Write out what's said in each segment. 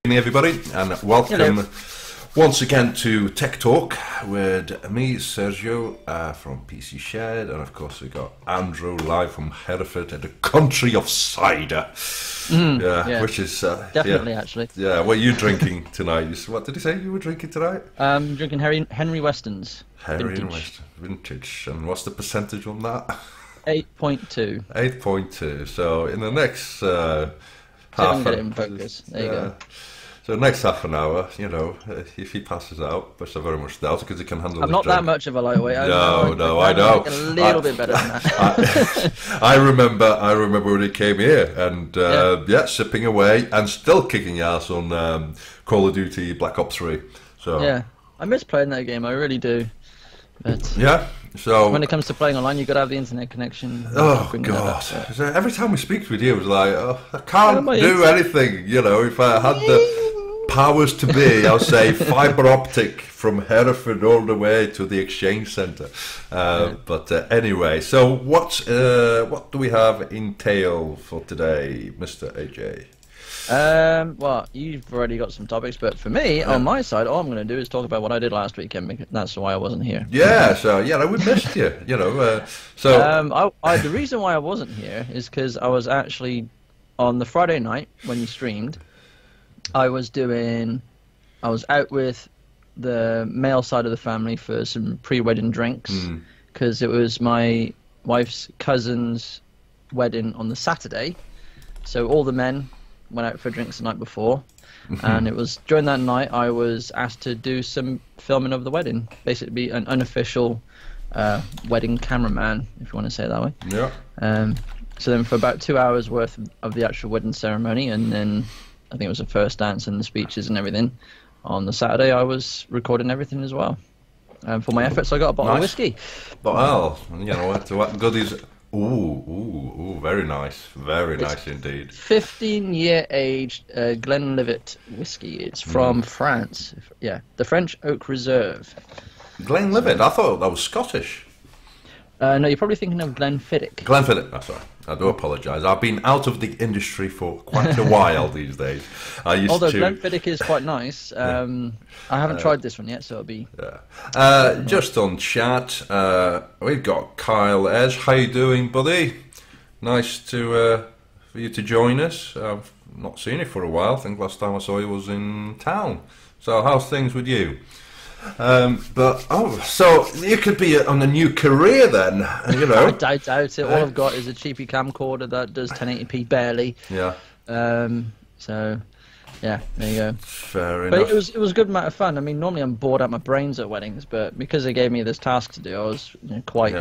Evening, everybody, and welcome Hello. once again to Tech Talk with me, Sergio, from PC Shed, and of course we got Andrew live from Hereford, the country of cider. Yeah. Which is Definitely, actually. Yeah, what are you drinking tonight? What did you say you were drinking tonight? Drinking Henry Weston's Henry and vintage. West vintage, and what's the percentage on that? 8.2. 8.2. So in the next See if I can half get it in focus. There you go. So next half an hour, you know, if he passes out, which I very much doubt, because he can handle I'm the not drink. that much of a lightweight. No, I I'm know. A little bit better than that. I remember when he came here, and sipping away and still kicking ass on Call of Duty Black Ops 3. So Yeah, I miss playing that game. I really do. But yeah. So when it comes to playing online, you've got to have the internet connection. oh Bring that god! up, so. So every time we speak with you, it's like I can't my do anything. You know, if I had the powers to be, I'll say fiber optic from Hereford all the way to the exchange centre. But anyway, so what do we have in tail for today, Mr. AJ? Well, you've already got some topics, but for me, on my side, all I'm going to do is talk about what I did last weekend, because that's why I wasn't here. Yeah, so we missed you. You know, the reason why I wasn't here is because I was actually on the Friday night when you streamed. I was out with the male side of the family for some pre-wedding drinks, because it was my wife's cousin's wedding on the Saturday. So all the men went out for drinks the night before, and it was during that night I was asked to do some filming of the wedding, basically be an unofficial wedding cameraman, if you want to say it that way. Yeah. So then for about 2 hours worth of the actual wedding ceremony, and then I think it was the first dance and the speeches and everything, on the Saturday I was recording everything as well. For my efforts I got a bottle of whiskey. Well, you know what goodies. Ooh, very nice indeed. 15-year aged Glenlivet whiskey. It's from France. Yeah, the French Oak Reserve. Glenlivet, I thought that was Scottish. No, you're probably thinking of Glenfiddich. Glenfiddich, that's right. I do apologise. I've been out of the industry for quite a while these days. Although Glenfiddich is quite nice. I haven't tried this one yet, so it'll be... just on chat, we've got Kyle Ez. How you doing, buddy? Nice for you to join us. I've not seen you for a while. I think last time I saw you was in town. So how's things with you? So you could be on a new career then, you know. I doubt it. All I've got is a cheapy camcorder that does 1080p barely. Yeah. So, yeah, there you go. Fair enough. But it was a good amount of fun. I mean, normally I'm bored out my brains at weddings, but because they gave me this task to do, I was quite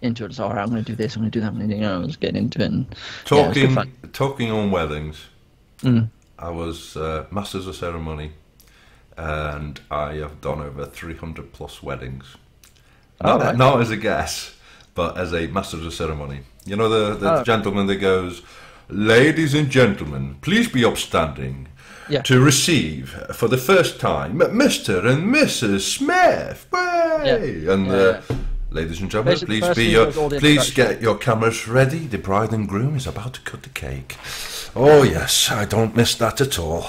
into it. So, all right, I'm going to do this, I'm going to do that. I was getting into it. And, talking on weddings, I was Masters of Ceremony. And I have done over 300 plus weddings. Not as a guest, but as a master of the ceremony. You know the gentleman that goes, "Ladies and gentlemen, please be upstanding to receive for the first time Mr. and Mrs. Smith." Ladies and gentlemen, please get your cameras ready. The bride and groom is about to cut the cake. Oh yes, I don't miss that at all.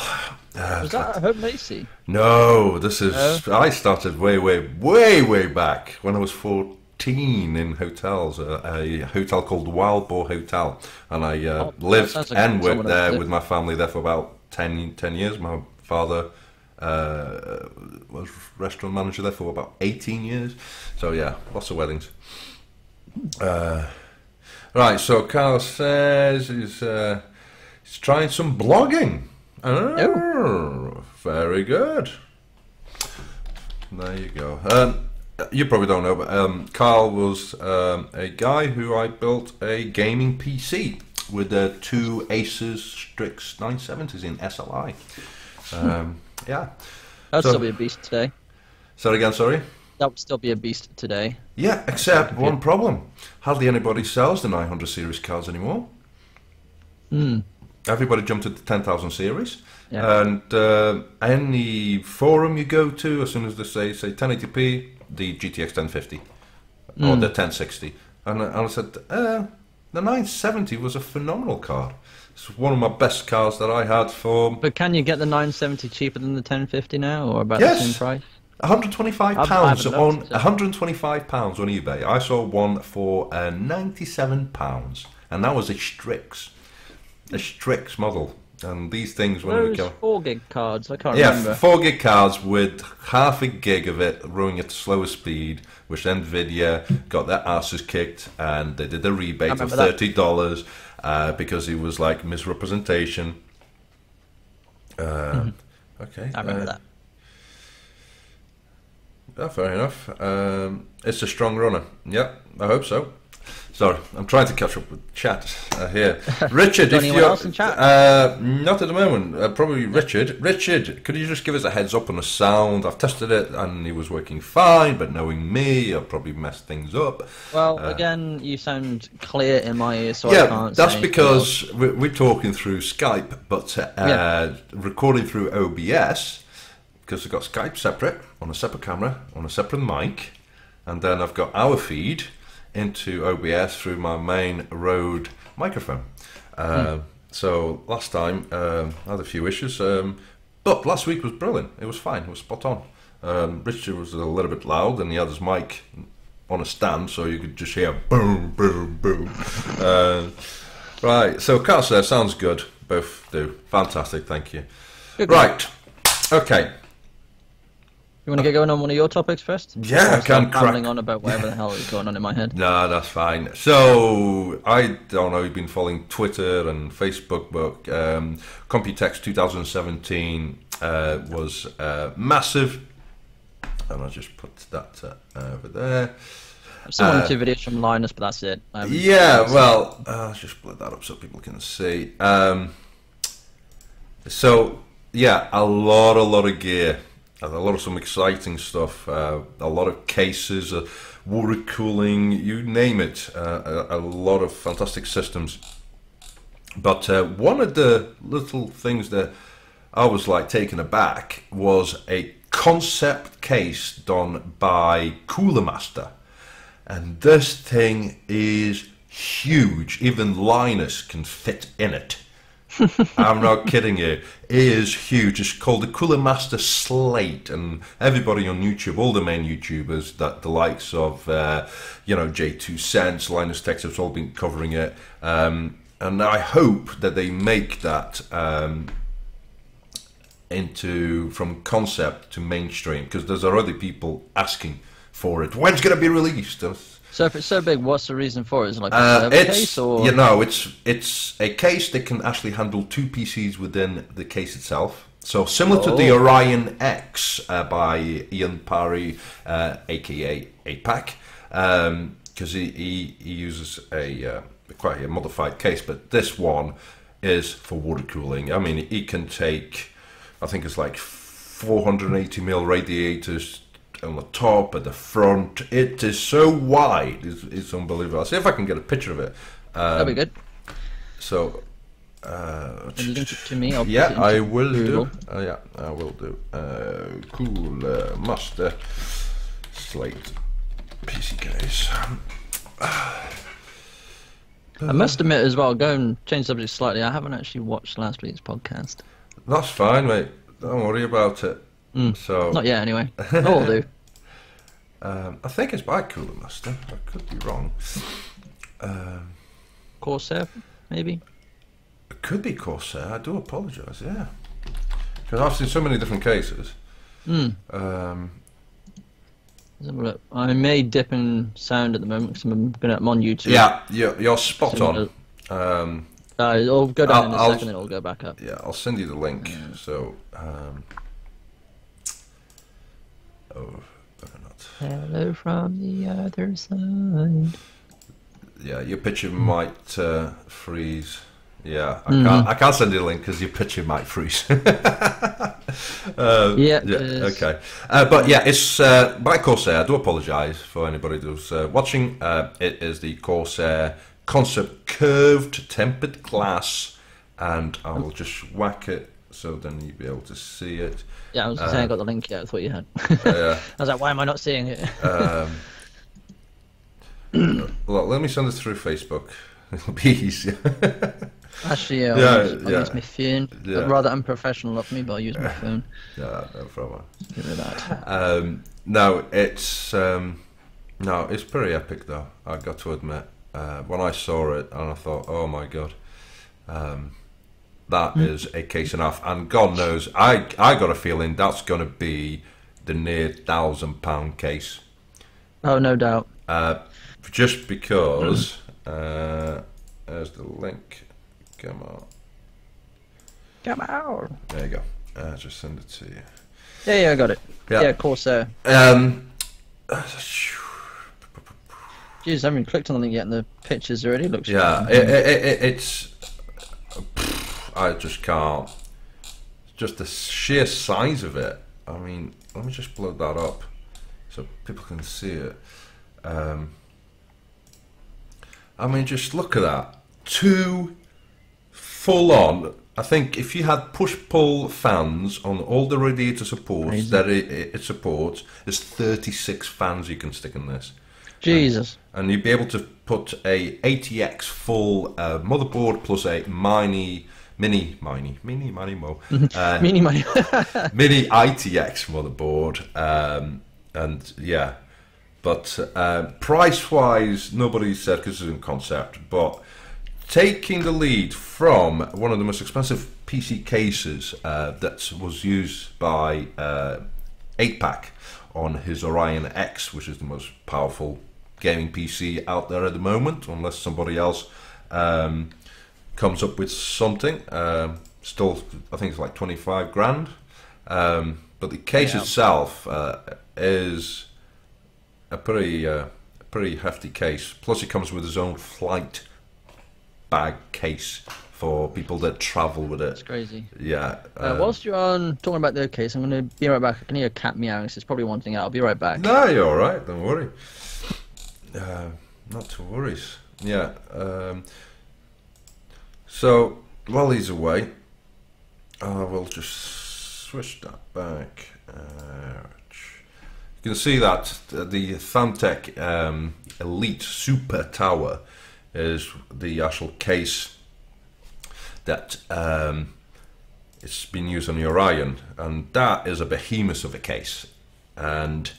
Was that at Home Macy? No, this is. I started way back when I was 14 in hotels, a hotel called Wild Boar Hotel, and I lived and worked there with my family there for about 10 years. My father was restaurant manager there for about 18 years. So yeah, lots of weddings. Right, so Carl says he's trying some blogging. Oh, very good. There you go. You probably don't know, but Carl was a guy who I built a gaming PC with two Asus Strix 970s in SLI. Yeah. That'd still be a beast today. Say that again, sorry? That would still be a beast today. Yeah, except one problem. Hardly anybody sells the 900 series cards anymore. Everybody jumped to the 10,000 series, and any forum you go to, as soon as they say 1080p, the GTX 1050 or the 1060, and I said, The 970 was a phenomenal card. It's one of my best cars that I had for... But can you get the 970 cheaper than the 1050 now, or about the same price? £125 on £125 on eBay. I saw one for £97, and that was a Strix model. And these things, when we go 4 gig cards, I can't remember. Yeah, 4 gig cards with half a gig of it running at slower speed, which Nvidia got their asses kicked, and they did a rebate of $30 because it was like misrepresentation. Okay, I remember that. Yeah, fair enough. It's a strong runner. Yeah, I hope so. Sorry, I'm trying to catch up with chat here. Richard, if anyone else in chat? Not at the moment. Probably Richard. Richard, could you just give us a heads up on the sound? I've tested it and it was working fine, but knowing me, I'll probably mess things up. Well, again, you sound clear in my ear, so yeah, I can't that's say because we're talking through Skype, but recording through OBS, because I've got Skype separate, on a separate camera, on a separate mic, and then I've got our feed into OBS through my main Rode microphone. So last time I had a few issues, but last week was brilliant. It was fine. It was spot on. Richard was a little bit loud, and he had his mic on a stand, so you could just hear boom, boom, boom. Right. So Corsair sounds good. Both do. Fantastic. Thank you. Good. Right. Okay. You want to get going on one of your topics first? Yeah, I can rambling on about whatever the hell is going on in my head. No, that's fine. So, I don't know, you've been following Twitter and Facebook, but Computex 2017 was massive. And I'll just put that over there. I've seen 1 or 2 videos from Linus, but that's it. Yeah, well, I'll just split that up so people can see. So, yeah, a lot of gear. A lot of some exciting stuff, a lot of cases, water cooling, you name it, a lot of fantastic systems. But one of the little things that I was like taken aback was a concept case done by Cooler Master. And this thing is huge, even Linus can fit in it. I'm not kidding you. It is huge. It's called the Cooler Master Slate, and everybody on YouTube, all the main YouTubers, that the likes of J2 Cents, Linus Tech have all been covering it, and I hope that they make that into from concept to mainstream, because there's already people asking for it. When's it going to be released? So if it's so big, what's the reason for it? Is it like a server case, or it's a case that can actually handle 2 PCs within the case itself. So similar to the Orion X by Ian Parry, aka APAC, because he uses quite a modified case, but this one is for water cooling. I mean, it can take, I think it's like 480mm radiators on the top, at the front. It is so wide, it's unbelievable. I'll see if I can get a picture of it. That'll be good. So, can you link it to me? I will do. Yeah, I will do. Cooler Master Slate PC case. I must admit as well, go and change the subject slightly. I haven't actually watched last week's podcast. That's fine, mate. Don't worry about it. So not yet, anyway. I'll do. I think it's by Cooler Master. I could be wrong. Corsair, maybe. It could be Corsair. I do apologise. Yeah, because I've seen so many different cases. Let's have a look. I may dip in sound at the moment because I'm on YouTube. Yeah, you're spot on. It'll go down in a second, and it'll go back up. Yeah, I'll send you the link. So. Better not. Hello from the other side. Yeah, your picture might freeze. Yeah, I can't send you the link because your picture might freeze. Okay. But yeah, it's by Corsair. I do apologise for anybody who's watching. It is the Corsair Concept Curved Tempered Glass, and I will just whack it so then you'll be able to see it. Yeah, I was saying I got the link yet. I thought you had. I was like, why am I not seeing it? Well, let me send it through Facebook It'll be easier. Actually, I'll use my phone. Yeah. Rather unprofessional of me, but I'll use my phone. Yeah, no problem. Give it that. No, it's pretty epic though. I got to admit, when I saw it, and I thought, oh my god, that is a case enough. And God knows, I got a feeling that's going to be the near £1,000 case. Oh, no doubt. Just because, there's the link. Come on. Come on. There you go. Just send it to you. Yeah, I got it. Yeah, Corsair. Jeez, I haven't clicked on anything yet, and the pictures already looks. Yeah, it's. I just can't. Just the sheer size of it. I mean, let me just blow that up so people can see it. I mean, just look at that. 2 full-on. I think if you had push-pull fans on all the radiator supports that it supports, there's 36 fans you can stick in this. Jesus. And you'd be able to put a ATX full motherboard plus a mini mini ITX motherboard, and yeah, but price wise nobody said because it's in concept, but taking the lead from one of the most expensive PC cases that was used by 8-Pack on his Orion X, which is the most powerful gaming PC out there at the moment, unless somebody else comes up with something. Still, I think it's like 25 grand. But the case itself is a pretty hefty case. Plus, it comes with its own flight bag case for people that travel with it. That's crazy. Yeah. Whilst you're on talking about the case, I'm going to be right back. I can hear a cat meowing, so it's probably one thing out. I'll be right back. No, you're all right. Don't worry. Not to worry. Yeah. So while he's away, I will just switch that back. You can see that the Thamtech Elite Super Tower is the actual case that it's been used on the Orion, and that is a behemoth of a case. And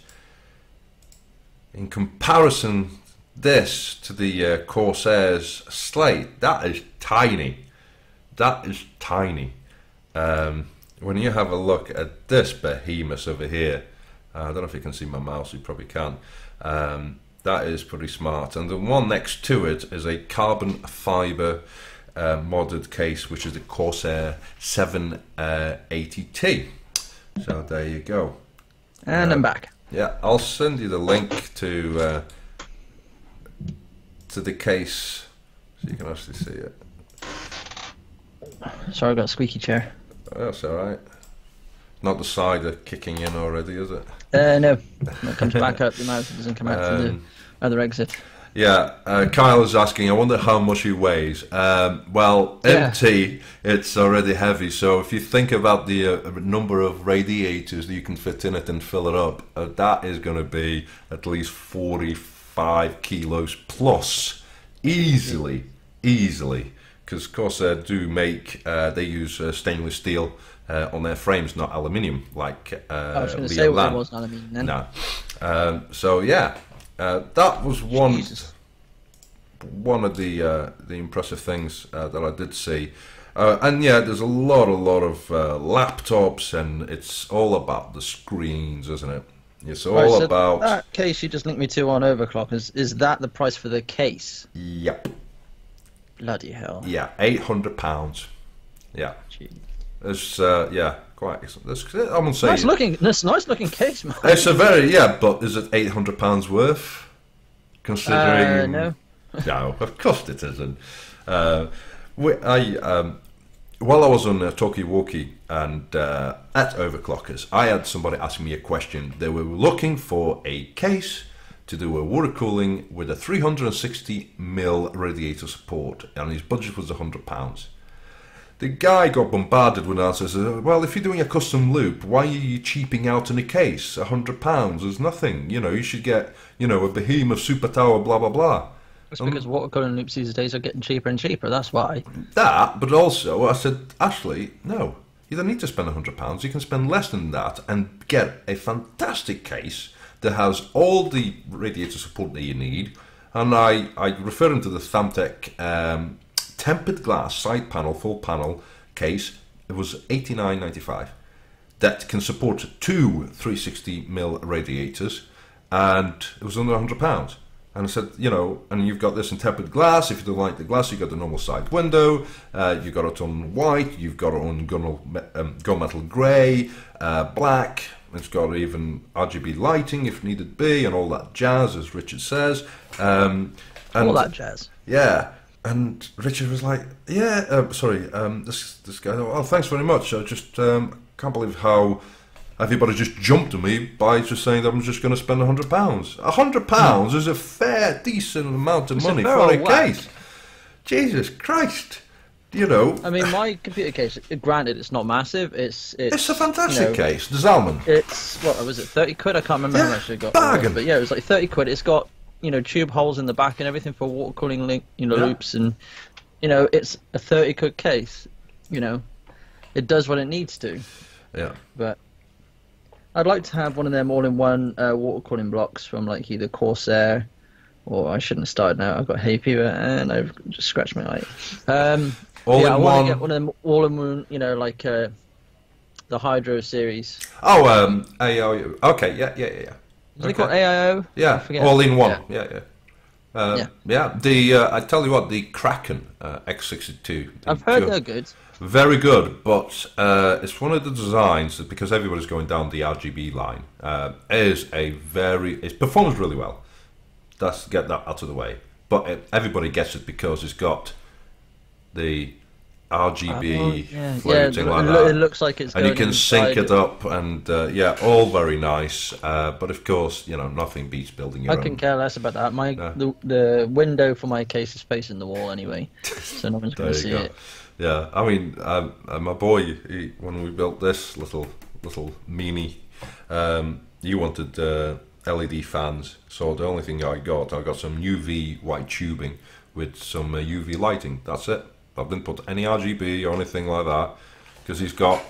in comparison, this to the Corsair's Slate, that is tiny. That is tiny. When you have a look at this behemoth over here, I don't know if you can see my mouse, you probably can. That is pretty smart. And the one next to it is a carbon fiber modded case, which is the Corsair 780T. So there you go. And I'm back. Yeah, I'll send you the link to the case so you can actually see it. Sorry, I got a squeaky chair. That's all right. Not the cider kicking in already, is it? No. When it comes back up the mouth, it doesn't come out from the other exit. Yeah, Kyle is asking, I wonder how much he weighs. Well, empty, it's already heavy. So if you think about the number of radiators that you can fit in it and fill it up, that is going to be at least 45 kilos plus, easily. Because Corsair do make, they use stainless steel on their frames, not aluminium, like I was going to say it wasn't aluminium then. No. So yeah. That was one of the impressive things that I did see, and yeah, there's a lot of laptops, and it's all about the screens, isn't it? It's all about that case you just linked me to on Overclock. Is that the price for the case? Yep. Bloody hell. Yeah, £800. Yeah. Gee. It's quite. I won't say nice looking case, man. It's a but is it £800 worth? Considering no, of course it isn't. While I was on Talkie Walkie and at Overclockers, I had somebody asking me a question. They were looking for a case to do a water cooling with a 360mm radiator support, and his budget was £100. The guy got bombarded with answers. Well, if you're doing a custom loop, why are you cheaping out in a case? £100 is nothing. You know, you should get, a behemoth super tower, blah blah blah. It's because water cooling loops these days are getting cheaper and cheaper. That's why. That, but also I said, Ashley, no, you don't need to spend £100. You can spend less than that and get a fantastic case that has all the radiator support that you need. And I refer to the Thamtec tempered glass side panel, full panel case. It was $89.95. That can support two 360mm radiators, and it was under £100. And I said, you know, and you've got this in tempered glass. If you don't like the glass, you've got the normal side window. You've got it on white. You've got it on gunmetal grey, black. It's got even RGB lighting if needed be, and all that jazz, as Richard says. And, all that jazz. Yeah. And Richard was like, yeah, this guy, oh, thanks very much. I just can't believe how everybody just jumped at me by just saying that I'm just going to spend £100. £100 is a fair, decent amount of money for a case. Jesus Christ. You know. I mean, my computer case, granted, it's not massive. It's a fantastic case. The Zalman. It's, what was it, 30 quid? I can't remember how much it got. Bargain. But yeah, it was like 30 quid. It's got, you know, tube holes in the back and everything for water cooling loops, and, you know, it's a 30 quid case. You know, it does what it needs to. Yeah. But I'd like to have one of them all-in-one water cooling blocks from like either Corsair, or I shouldn't have started now. I've got hay fever and I've just scratched my eye. I want to get one of them all-in-one, you know, like the Hydro series. Oh, AIO. Okay, yeah. Is it called AIO? Yeah, all-in-one. Yeah. I tell you what, the Kraken X62. I've heard they're good. Very good, but it's one of the designs that, because everybody's going down the RGB line, it performs really well. Let's get that out of the way. But everybody gets it because it's got the RGB floating like that. It looks like it's and you can sync it up, and all very nice. But of course, you know, nothing beats building your own. I can care less about that. The window for my case is facing the wall anyway, so no one's going to see it. Yeah, I mean, my boy, when we built this little meanie, he wanted LED fans. So the only thing I got some UV white tubing with some UV lighting. That's it. I didn't put any RGB or anything like that, because he's got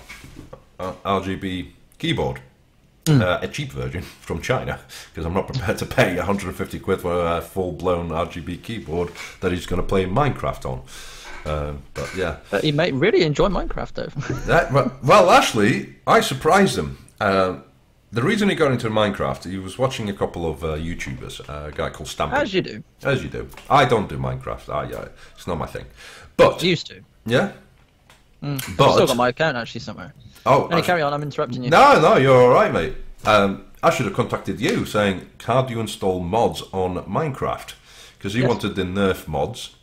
an RGB keyboard, a cheap version from China, because I'm not prepared to pay 150 quid for a full-blown RGB keyboard that he's going to play Minecraft on. But yeah, he might really enjoy Minecraft though. Well, actually, I surprised him. The reason he got into Minecraft, he was watching a couple of YouTubers, a guy called Stampy. As you do. I don't do Minecraft. It's not my thing. But used to. Yeah. But I've still got my account actually somewhere. Oh, carry on. I'm interrupting you. No, you're all right, mate. I should have contacted you saying, how do you install mods on Minecraft? Because he wanted the Nerf mods.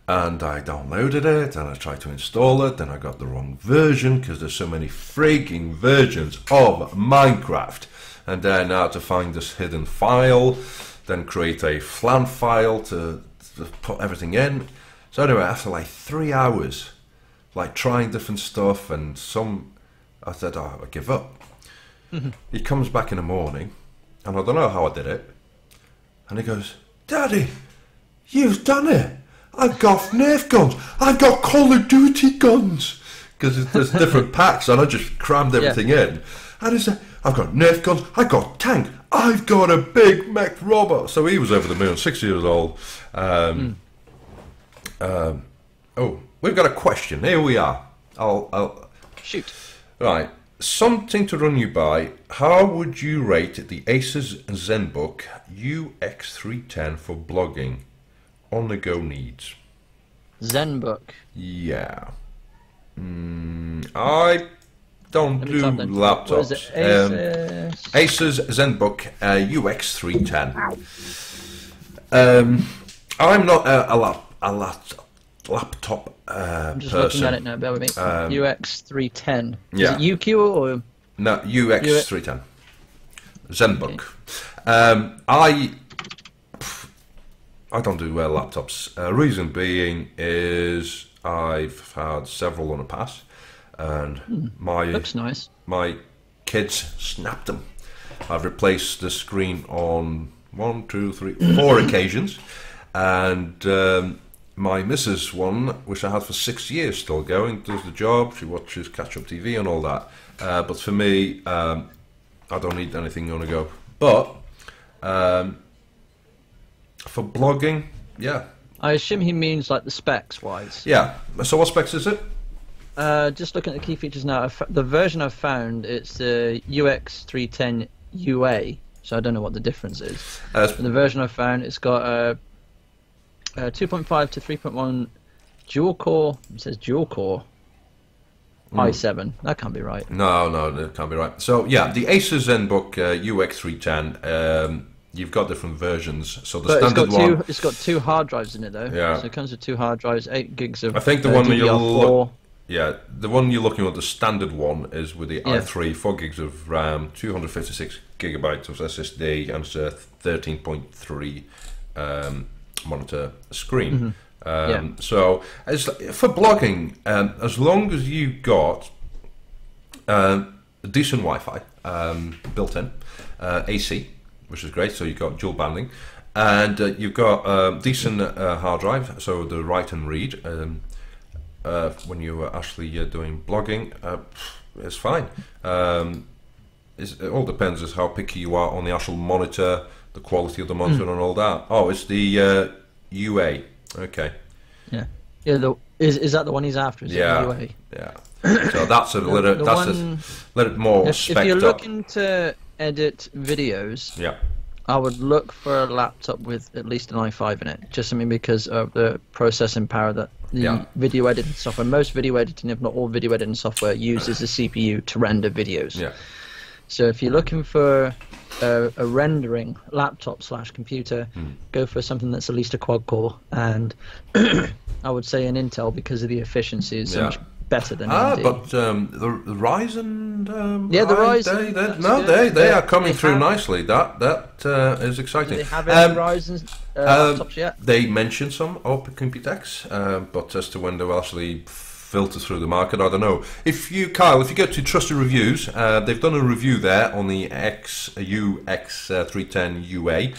And I downloaded it, and I tried to install it, and I got the wrong version, because there's so many freaking versions of Minecraft. And then I had to find this hidden file, then create a FLAN file to put everything in. So anyway, after like 3 hours, like trying different stuff, and I said, I give up. He comes back in the morning, and I don't know how I did it, and he goes, Daddy, you've done it. I've got Nerf guns. I've got Call of Duty guns. Because there's different packs, and I just crammed everything in. And he said, I've got Nerf guns. I've got tank. I've got a big mech robot. So he was over the moon, 6 years old. We've got a question. Here we are. I'll shoot. Right. Something to run you by. How would you rate the Asus ZenBook UX310 for blogging? On-the-go needs. ZenBook. Yeah. I don't do laptops. What is it? Asus ZenBook UX310. I'm not a laptop I'm just person. looking at it now. Bear with me. UX310. Yeah. Is it UQ or? No, UX310. ZenBook. Okay. I don't do laptops. Reason being is I've had several on the pass, and looks nice. My kids snapped them. I've replaced the screen on 4 occasions, And my missus one, which I had for 6 years, still going, does the job. She watches catch-up TV and all that. But for me, I don't need anything on the go. But for blogging, yeah. I assume he means like the specs wise. Yeah. So what specs is it? Just looking at the key features now, the version I've found, it's the UX310 UA, so I don't know what the difference is. The version I've found, it's got a 2.5 to 3.1 dual core. It says dual core i7. That can't be right. No, that can't be right. So yeah, the Acer ZenBook UX310. You've got different versions. So the standard one. It's got 2 hard drives in it though. Yeah. So it comes with 2 hard drives, 8 gigs of. I think the one DDR4. the one you're looking at, the standard one, is with the i3, 4 gigs of RAM, 256 gigabytes of SSD, and it's a 13.3 monitor screen. So it's, for blogging, as long as you got decent Wi-Fi built in, AC, which is great, so you've got dual banding, and you've got decent hard drive, so the write and read when you're actually doing blogging, it's fine. It all depends on how picky you are on the actual monitor, the quality of the monitor and all that. Oh, it's the UA. Okay. Yeah. Is that the one he's after? Is it the UA? Yeah. So that's a little more spec'd up. If you're looking to edit videos, I would look for a laptop with at least an i5 in it, just something because of the processing power that the video editing software, most video editing, if not all video editing software, uses the CPU to render videos. Yeah. So if you're looking for a rendering laptop / computer, go for something that's at least a quad core, and I would say an Intel, because of the efficiency is so much better than AMD. But the Ryzen, the Ryzen, they are coming through nicely. That is exciting. Do they have any Ryzen laptops yet? They mentioned some of Computex, but as to when they'll actually filter through the market, I don't know. Kyle, if you go to Trusted Reviews, they've done a review there on the UX310 UA.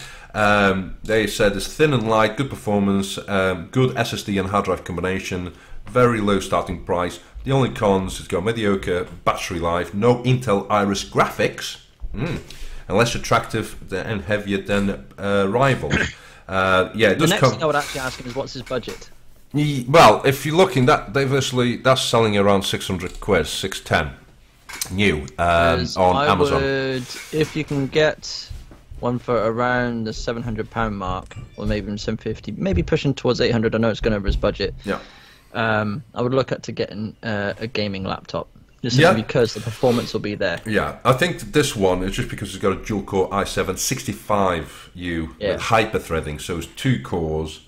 They said it's thin and light, good performance, good SSD and hard drive combination, very low starting price. The only cons, it's got mediocre battery life, no Intel Iris graphics, and less attractive and heavier than rivals. The next thing I would actually ask him is, what's his budget? Well, if you're looking, that's selling around 600 quid, 610 new on Amazon. If you can get one for around the £700 mark, or maybe even 750, maybe pushing towards 800. I know it's going over his budget. Yeah. I would look at to getting a gaming laptop, just simply because the performance will be there. Yeah, I think this one is just because it's got a dual core i7 65U with hyper threading, so it's 2 cores.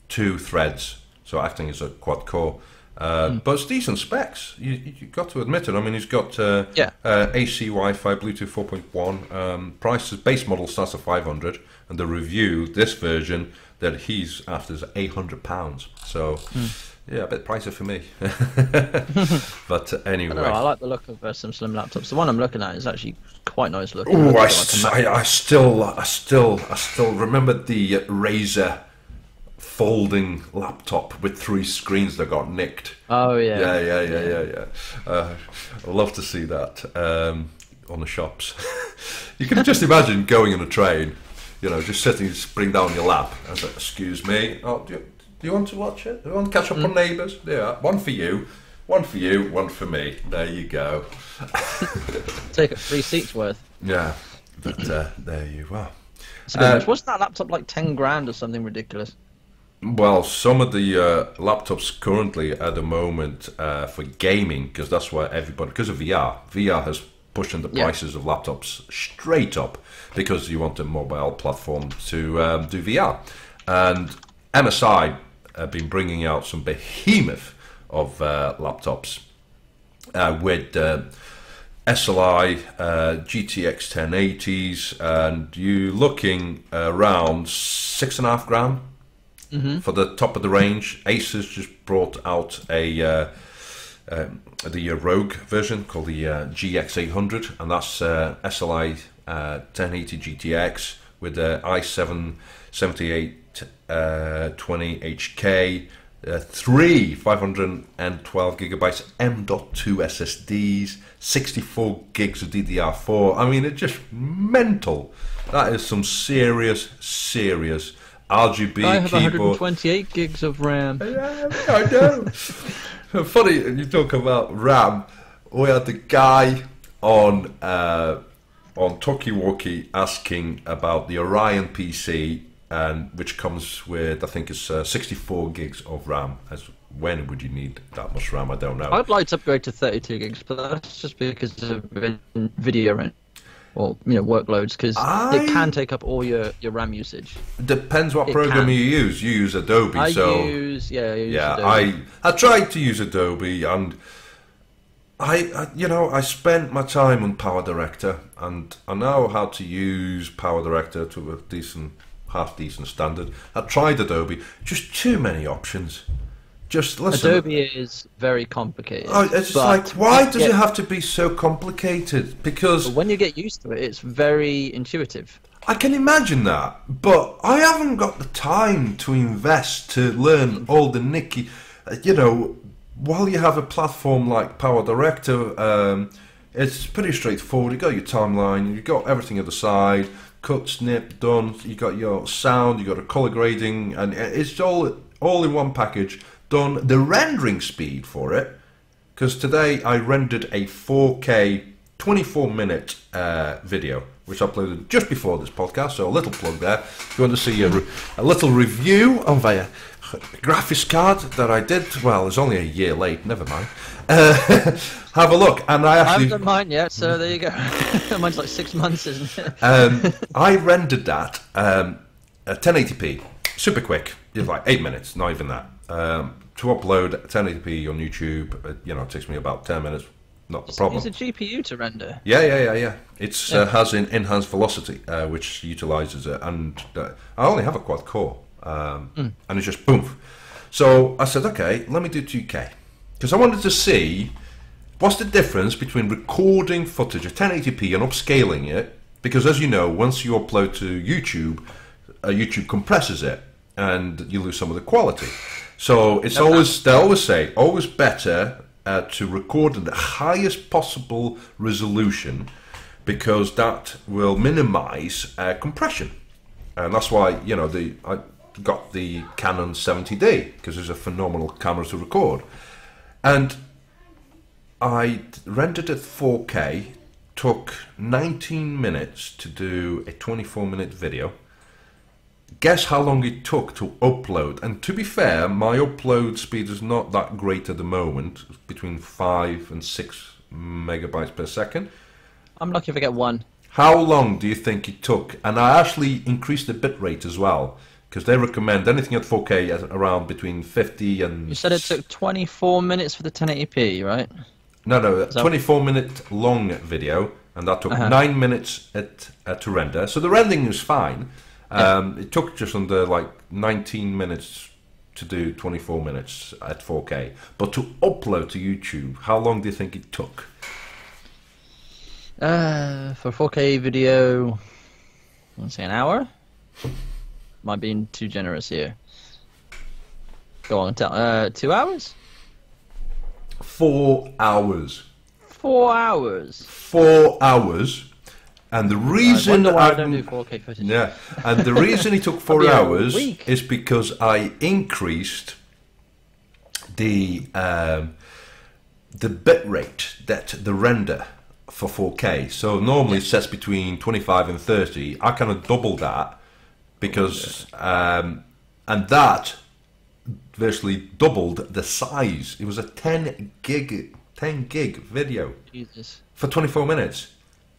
2 threads, so acting as a quad core, but it's decent specs. You got to admit it. I mean, he's got AC Wi-Fi, Bluetooth 4.1. Prices base model starts at 500, and the review, this version that he's after, is £800. So a bit pricey for me. But anyway, I like the look of some slim laptops. The one I'm looking at is actually quite nice looking. Oh, I still remember the Razer folding laptop with 3 screens that got nicked. Oh yeah. Yeah. I'd love to see that on the shops. You can just imagine going on a train, just sitting, spring down your lap. I was like, excuse me, do you want to watch it? Do you want to catch up on Neighbours? Yeah, one for you, one for me. There you go. Take it 3 seats worth. Yeah, but there you are. Wasn't that laptop like 10 grand or something ridiculous? Well, some of the laptops currently at the moment for gaming, because that's where everybody, because of VR has pushing the prices of laptops straight up, because you want a mobile platform to do VR. And MSI have been bringing out some behemoth of laptops with SLI, GTX 1080s, and you're looking around 6.5 grand. For the top of the range. Acer's just brought out the Rogue version called the GX800, and that's SLI 1080 GTX with the i7 7820HK, three 512 gigabytes M.2 SSDs, 64 gigs of DDR4. I mean, it's just mental. That is some serious RGB I have keyboard. 128 gigs of RAM. Yeah, I know. Funny, you talk about RAM. We had the guy on Talkie asking about the Orion PC, and which comes with, I think it's 64 gigs of RAM. When would you need that much RAM? I don't know. I'd like to upgrade to 32 gigs, but that's just because of video rent. Or workloads, because it can take up all your RAM usage. Depends what program you use. You use Adobe, I use Adobe. I tried to use Adobe, and I spent my time on Power Director, and I know how to use Power Director to a half decent standard. I tried Adobe, just too many options. Just listen. Adobe is very complicated. It's like, why does it have to be so complicated? Because when you get used to it, it's very intuitive. I can imagine that, but I haven't got the time to invest to learn all the nicky. While you have a platform like Power Director, it's pretty straightforward. You got your timeline, you got everything at the side, cut, snip, done. You got your sound, you got a color grading, and it's all in one package. Done. The rendering speed for it, because today I rendered a 4K 24-minute video, which I uploaded just before this podcast, so a little plug there. If you want to see a little review of a graphics card that I did, well, it's only a year late, never mind. Have a look, and I haven't done mine yet, so there you go. Mine's like 6 months, isn't it? I rendered that at 1080p, super quick. It's like 8 minutes, not even that. To upload 1080p on YouTube, it takes me about 10 minutes. Not the problem. Use a GPU to render. Yeah. It's has an enhanced velocity, which utilizes it, and I only have a quad core, and it's just boom. So I said, okay, let me do 2K, because I wanted to see what's the difference between recording footage at 1080p and upscaling it, because as you know, once you upload to YouTube, YouTube compresses it, and you lose some of the quality. So it's they always say, always better to record at the highest possible resolution, because that will minimize compression. And that's why, I got the Canon 70D, because it's a phenomenal camera to record. And I rendered it 4K, took 19 minutes to do a 24-minute video. Guess how long it took to upload? And to be fair, my upload speed is not that great at the moment, between 5 and 6 megabytes per second. I'm lucky if I get 1. How long do you think it took? And I actually increased the bitrate as well, because they recommend anything at 4K at around between 50 and... You said it took 24 minutes for the 1080p, right? No, 24-minute long video, and that took 9 minutes to render. So the rendering is fine. It took just under 19 minutes to do 24 minutes at 4K. But to upload to YouTube, how long do you think it took? For 4K video, let's say an hour? Am I being too generous here? Go on, tell. 2 hours? 4 hours. 4 hours? 4 hours. And the reason I don't do 4K footage. Yeah, and the reason it took 4 hours is because I increased the bit rate, the render for 4K. So normally it sets between 25 and 30. I kind of doubled that because and that virtually doubled the size. It was a 10 gig video. Jesus. For 24 minutes.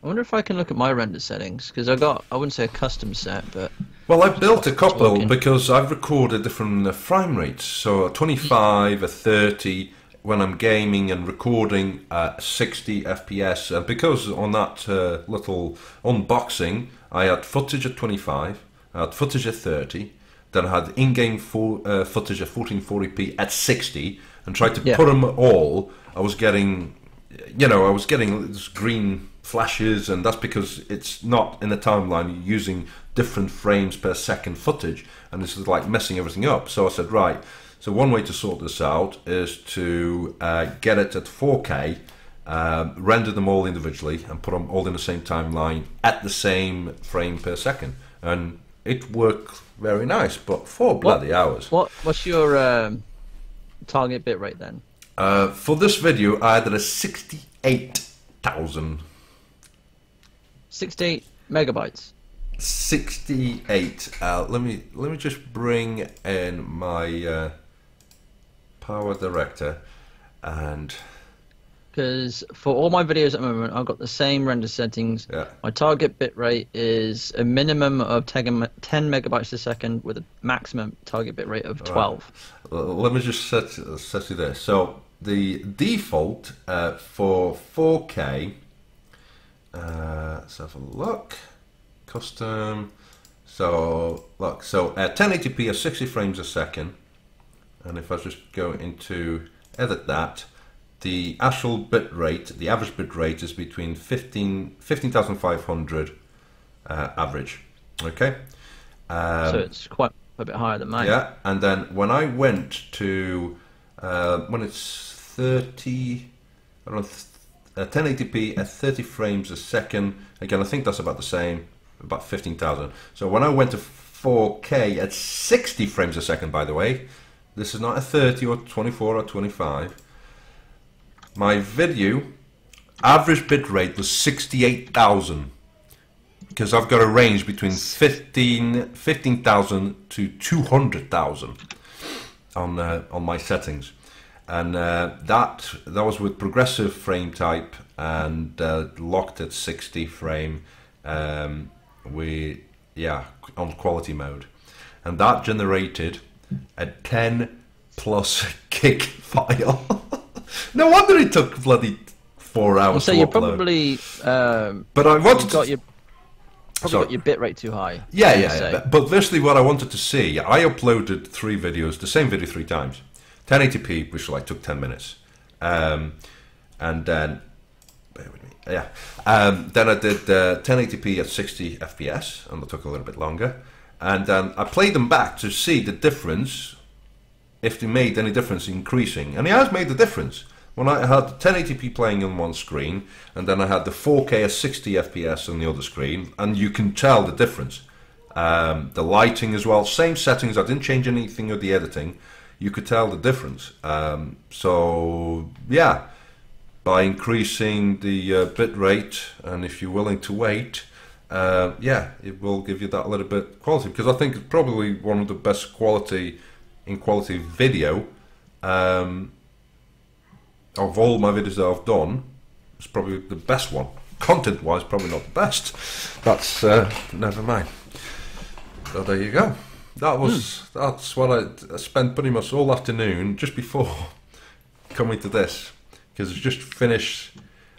I wonder if I can look at my render settings, because I wouldn't say a custom set, but... Well, I've built a couple because I've recorded different frame rates. So a 25, a 30, when I'm gaming and recording 60 FPS. And because on that little unboxing, I had footage at 25, I had footage at 30, then I had in-game footage at 1440p at 60, and tried to put them all, I was getting you know, I was getting this green flashes, and that's because it's not in the timeline. You're using different frames per second footage, and this is like messing everything up. So I said, right, so one way to sort this out is to get it at 4K, render them all individually, and put them all in the same timeline at the same frame per second. And it worked very nice, but 4 bloody hours. What's your target bitrate then? For this video, I added a 68,000. 68 megabytes. 68. Let me just bring in my power director, and because for all my videos at the moment, I've got the same render settings. Yeah. My target bitrate is a minimum of 10 megabytes a second with a maximum target bitrate of 12. Right. Let me just set you there. So the default for 4K, let's have a look. Custom. So look, so 1080p at 60 frames a second, and if I just go into edit that, the actual bit rate, the average bit rate is between 15,500 average. Okay. So it's quite a bit higher than mine. Yeah, and then when I went to when it's 1080p at 30 frames a second, again I think that's about the same, about 15,000. So when I went to 4K at 60 frames a second, by the way, this is not a 30 or 24 or 25. My video average bit rate was 68,000, because I've got a range between 15,000 to 200,000 on my settings, and that was with progressive frame type and locked at 60 frame. On quality mode, and that generated a 10+ gig file. No wonder it took bloody 4 hours. So to you upload. probably, but I wanted got your bitrate too high. Yeah. But basically, what I wanted to see, I uploaded 3 videos, the same video 3 times, 1080p, which like took 10 minutes, and then. Bear with me. Yeah. Then I did 1080p at 60 FPS, and that took a little bit longer. And I played them back to see the difference, if they made any difference increasing. And it has made the difference. When I had 1080p playing on one screen, and then I had the 4K at 60 FPS on the other screen, and you can tell the difference. The lighting as well, same settings, I didn't change anything with the editing. You could tell the difference. So, yeah. By increasing the bit rate, and if you're willing to wait, it will give you that little bit quality, because I think it's probably one of the best quality video of all my videos that I've done. It's probably the best one. Content wise, probably not the best. That's never mind. So there you go. That's what I spent pretty much all afternoon just before coming to this. Because it's just finished,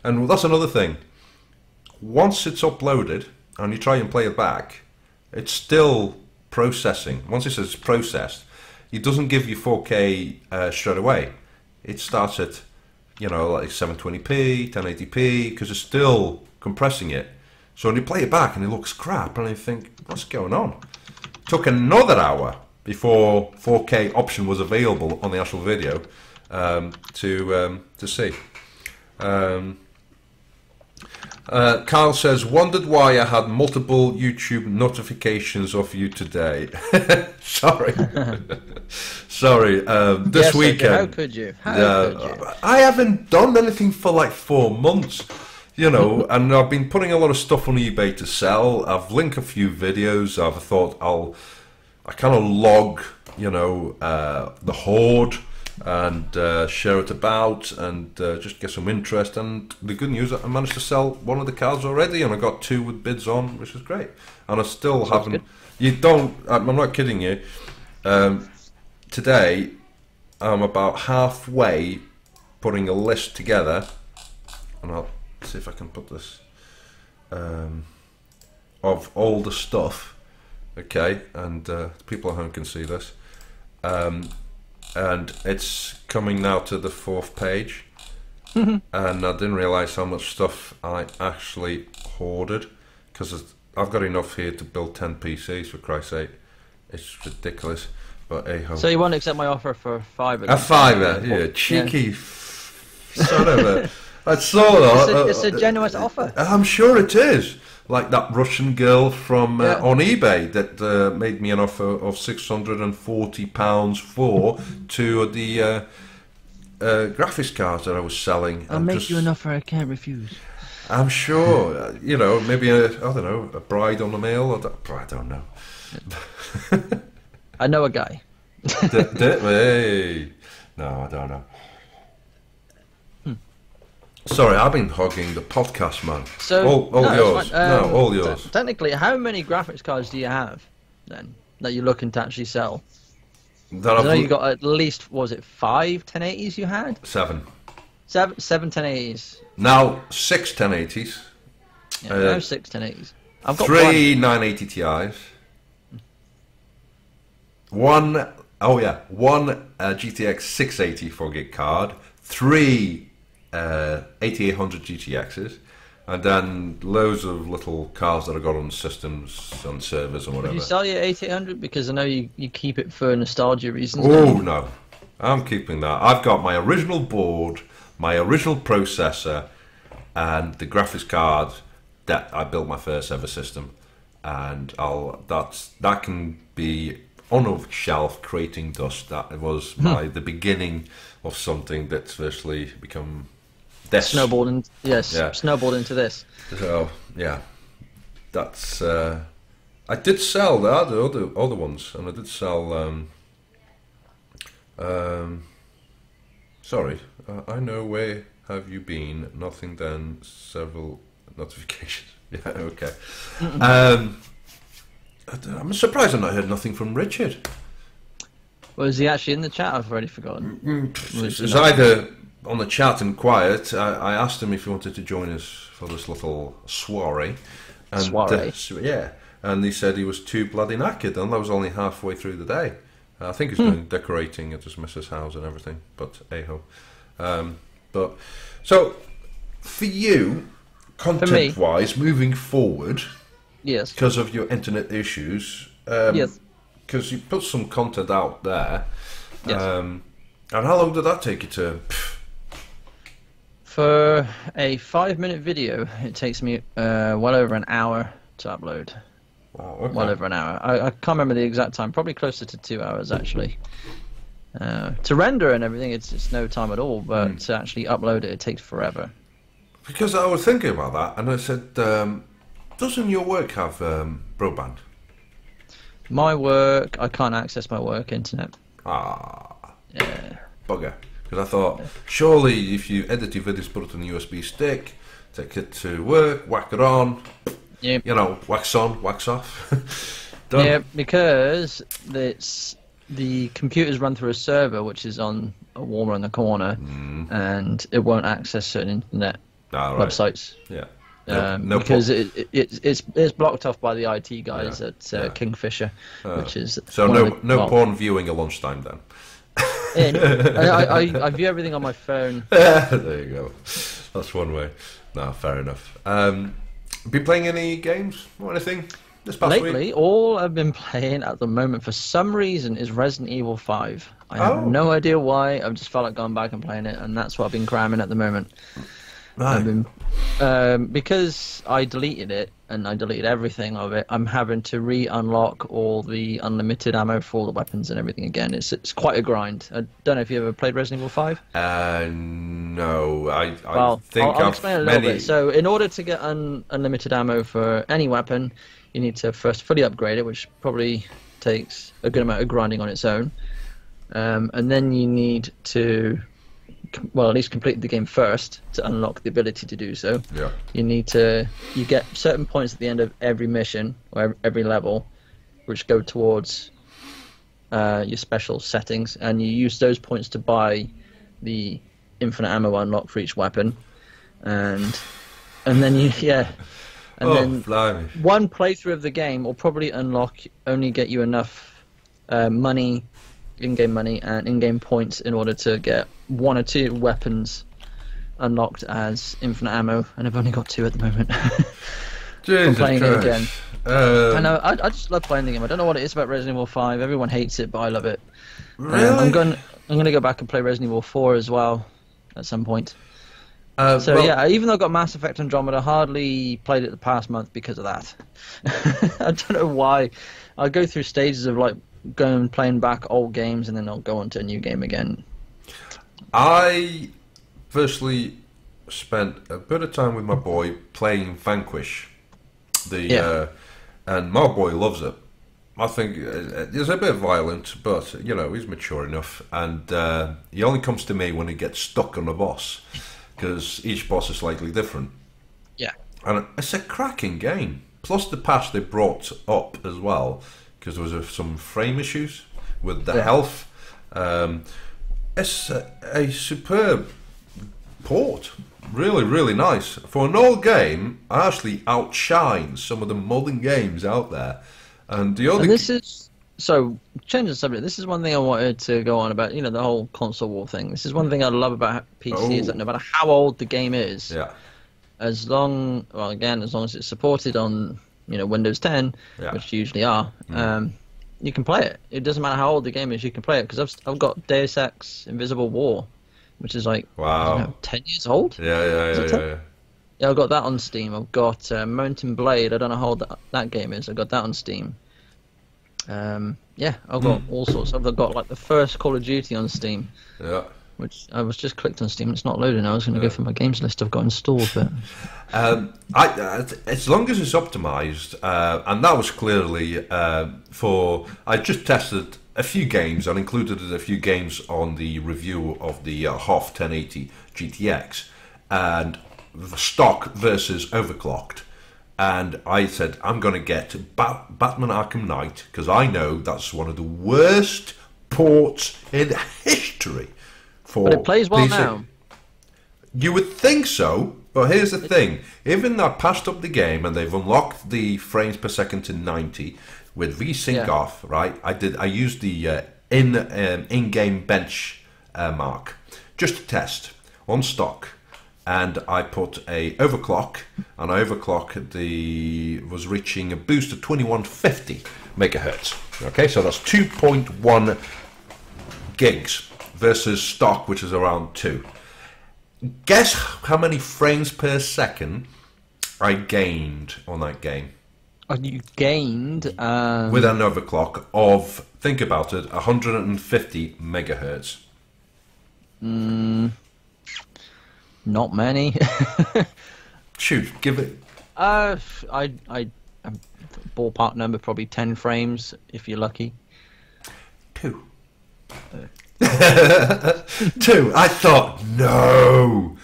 and that's another thing. Once it's uploaded and you try and play it back, it's still processing. Once it says processed, it doesn't give you 4K straight away. It starts at, like 720p, 1080p, because it's still compressing it. So when you play it back and it looks crap, and you think, what's going on? It took another hour before 4K option was available on the actual video. To see. Carl says, wondered why I had multiple YouTube notifications of you today. Sorry. This weekend. How could you? How could you? I haven't done anything for like 4 months, and I've been putting a lot of stuff on eBay to sell. I've linked a few videos. I've thought I kind of log, the horde, and share it about, and just get some interest. And the good news, I managed to sell one of the cards already, and I got 2 with bids on, which is great. And I still haven't. I'm not kidding you. Today, I'm about halfway putting a list together, and I'll see if I can put this of all the stuff. Okay, and people at home can see this. And it's coming now to the 4th page, and I didn't realise how much stuff I actually hoarded, because I've got enough here to build 10 PCs, for Christ's sake. It's ridiculous. But hey-ho. So you won't accept my offer for £5? A £5, yeah, cheeky son of a... I saw that. It's a generous offer. I'm sure it is. Like that Russian girl from on eBay that made me an offer of £640 for two of the graphics cards that I was selling. I'll make you an offer I can't refuse. I'm sure, maybe I don't know, a bride on the mail, or I don't know. I know a guy. Hey. No, I don't know. Sorry, I've been hogging the podcast, man. So all yours. All yours. Technically, how many graphics cards do you have then that you're looking to actually sell? I know you got at least, was it 5 1080s you had? 7 1080s. Now 6 1080s. Yeah, now 6 1080s. I've got 3 980 Ti's. One GTX 680 4GB card. 3 8800 GTXs, and then loads of little cards that I got on systems and servers and whatever. Did you sell your 8800? Because I know you keep it for nostalgia reasons. Oh no, I'm keeping that. I've got my original board, my original processor, and the graphics card that I built my first ever system, and that can be on a shelf creating dust. That was the beginning of something that's virtually become this. Snowballed into this. So yeah, that's. I did sell the other ones, and I did sell. Sorry, I know where have you been? Nothing. Then several notifications. Yeah, okay. I'm surprised I've not heard nothing from Richard. Well, is he actually in the chat? I've already forgotten. It's either on the chat and quiet. I asked him if he wanted to join us for this little soiree. And, yeah, and he said he was too bloody knackered, and that was only halfway through the day. I think he's doing decorating at his missus' house and everything, but hey-ho. But so, for you, content-wise, moving forward, yes, because of your internet issues, yes, because you put some content out there, yes. And how long did that take you to? For a 5-minute video, it takes me well over an hour to upload. Wow, okay. Well over an hour. I can't remember the exact time. Probably closer to 2 hours actually. To render and everything, it's no time at all. But to actually upload it takes forever. Because I was thinking about that, and I said, doesn't your work have broadband? My work, I can't access my work internet. Yeah. Bugger. Because I thought, surely if you edit your videos, put it on a USB stick, take it to work, whack it on, wax on, wax off. Done. Yeah, because the computers run through a server which is on a wall in the corner, and it won't access certain internet websites. Yeah. No because it's blocked off by the IT guys at Kingfisher, which is so no porn viewing at lunchtime then. I view everything on my phone. There you go. That's one way. No, fair enough. Been playing any games or anything this past week? Lately, all I've been playing at the moment for some reason is Resident Evil 5. I have no idea why. I've just felt like going back and playing it, and that's what I've been cramming at the moment. Right. Because I deleted it and I deleted everything of it, I'm having to re-unlock all the unlimited ammo for all the weapons and everything again. It's quite a grind. I don't know if you ever played Resident Evil 5. No, I think I'll explain a little bit. So in order to get unlimited ammo for any weapon, you need to first fully upgrade it, which probably takes a good amount of grinding on its own, and then you need to, well, at least complete the game first to unlock the ability to do so. Yeah. You get certain points at the end of every mission or every level, which go towards your special settings, and you use those points to buy the infinite ammo unlock for each weapon, and then blimey. One playthrough of the game will probably only get you enough money, in-game money and in-game points in order to get 1 or 2 weapons unlocked as infinite ammo, and I've only got 2 at the moment. Jesus I'm playing Christ. it again. I know. I just love playing the game. I don't know what it is about Resident Evil 5. Everyone hates it, but I love it. Really? I'm going to go back and play Resident Evil 4 as well at some point. So well, yeah, even though I got Mass Effect Andromeda, hardly played it the past month because of that. I don't know why. I go through stages of like going playing back old games and then I'll go on to a new game again. I firstly spent a bit of time with my boy playing Vanquish. And my boy loves it. I think it's a bit violent, but he's mature enough, and he only comes to me when he gets stuck on a boss, because each boss is slightly different. Yeah, and it's a cracking game. Plus the patch they brought up as well, because there was some frame issues with the health. It's a superb port. Really, really nice. For an old game, I actually outshine some of the modern games out there. And the other... And this is... So, change the subject. This is one thing I wanted to go on about, the whole console war thing. This is one thing I love about PC, is that no matter how old the game is, as long as it's supported on, Windows 10, which you usually are, you can play it. It doesn't matter how old the game is, you can play it. Because I've got Deus Ex Invisible War, which is like, 10 years old? Yeah. Yeah, I've got that on Steam. I've got Mountain Blade. I don't know how old that game is. I've got that on Steam. I've got all sorts. I've got like the first Call of Duty on Steam. Yeah. Which I was just clicked on Steam. It's not loading. I was going to go through my games list I've got installed, but as long as it's optimized, and that was clearly I just tested a few games and included a few games on the review of the HOF 1080 GTX and stock versus overclocked. And I said, I'm going to get Batman Arkham Knight, because I know that's one of the worst ports in history. But it plays well now. You would think so, but here's the thing. Even though I passed up the game and they've unlocked the frames per second to 90 with VSync off, right? I used the in-game bench mark just to test on stock. And I put a overclock, and was reaching a boost of 2150 megahertz. Okay, so that's 2.1 gigs versus stock, which is around 2. Guess how many frames per second I gained on that game? You gained with an overclock of, think about it, 150 megahertz. Not many. Shoot, give it. I ballpark number probably 10 frames if you're lucky. 2. 2. I thought no,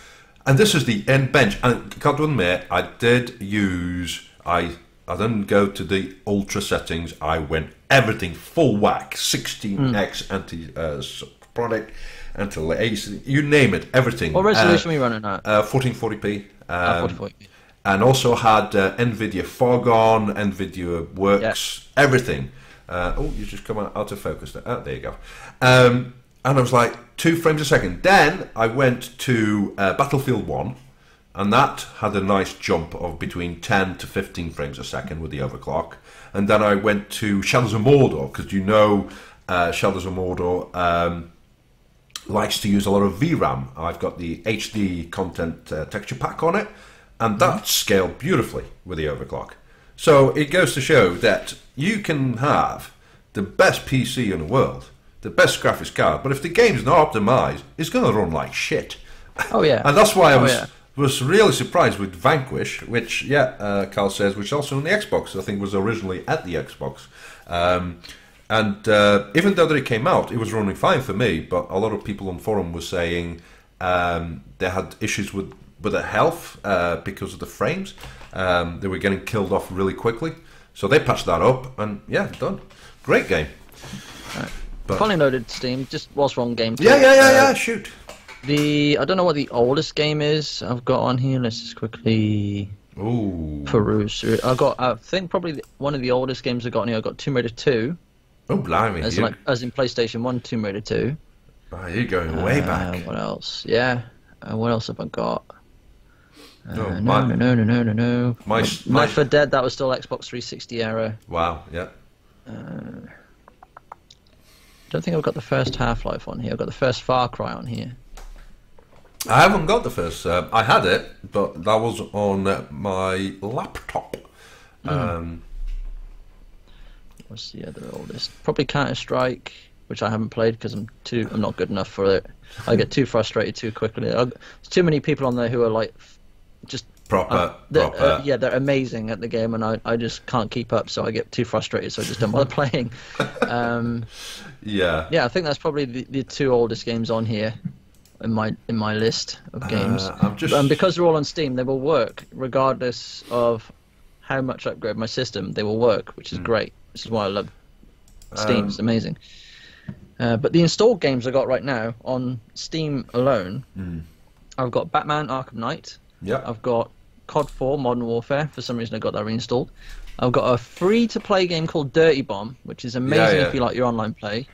and this is the end bench. And can't admit, I did use. I didn't go to the ultra settings. I went everything full whack, 16x anti-product. Until you name it, everything. What resolution are we running at? 1440p. 1440p. And also had NVIDIA Fog on, NVIDIA Works, everything. You just come out of focus there. There you go. And I was like 2 frames a second. Then I went to Battlefield 1, and that had a nice jump of between 10 to 15 frames a second with the overclock. And then I went to Shadows of Mordor, because Shadows of Mordor likes to use a lot of VRAM. I've got the HD content texture pack on it, and that's scaled beautifully with the overclock. So it goes to show that you can have the best PC in the world, the best graphics card, but if the game's not optimized, it's going to run like shit. Oh yeah. And that's why I was really surprised with Vanquish, which Carl says, which also on the Xbox, I think was originally at the Xbox. And even though that it came out, it was running fine for me, but a lot of people on forum were saying they had issues with their health because of the frames. They were getting killed off really quickly. So they patched that up, and done. Great game. Right. Finally loaded Steam, just whilst we're on game. Yeah, shoot. I don't know what the oldest game is I've got on here. Let's just quickly peruse. I think probably one of the oldest games I've got on here, I've got Tomb Raider 2. Oh, blimey. As in PlayStation 1, Tomb Raider 2. Oh, you're going way back. What else? Yeah. What else have I got? No, No. My, Left 4 Dead, that was still Xbox 360 era. wow, yeah. Don't think I've got the first Half-Life on here. I've got the first Far Cry on here. I haven't got the first. I had it, but that was on my laptop. What's the other oldest? Probably Counter-Strike, which I haven't played because I'm not good enough for it. I get too frustrated too quickly. There's too many people on there who are like just proper. Yeah, they're amazing at the game, and I just can't keep up, so I get too frustrated, so I just don't bother playing. Yeah, I think that's probably the 2 oldest games on here in my list of games. And because they're all on Steam, they will work regardless of how much I upgrade my system. They will work, which is great. This is why I love Steam. It's amazing. But the installed games I got right now on Steam alone, I've got Batman Arkham Knight. Yeah. I've got COD 4 Modern Warfare. For some reason I got that reinstalled. I've got a free-to-play game called Dirty Bomb, which is amazing if you like your online play.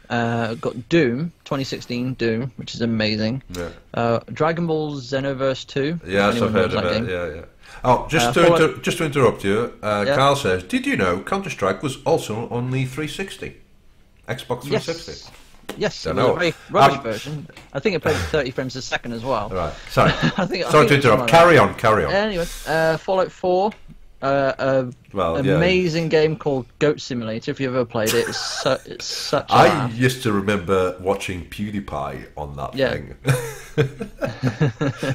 I've got Doom, 2016 Doom, which is amazing. Yeah. Dragon Ball Xenoverse 2. Yes, I've heard of it. Yeah. Oh, just to interrupt you, Carl says, did you know Counter-Strike was also on the 360? Xbox 360? Yes, it was a very rubbish version. I think it played at 30 frames a second as well. Right, sorry. Sorry to interrupt. Carry on. Anyway, Fallout 4, amazing game called Goat Simulator. If you've ever played it, it's such a laugh. Used to remember watching PewDiePie on that thing.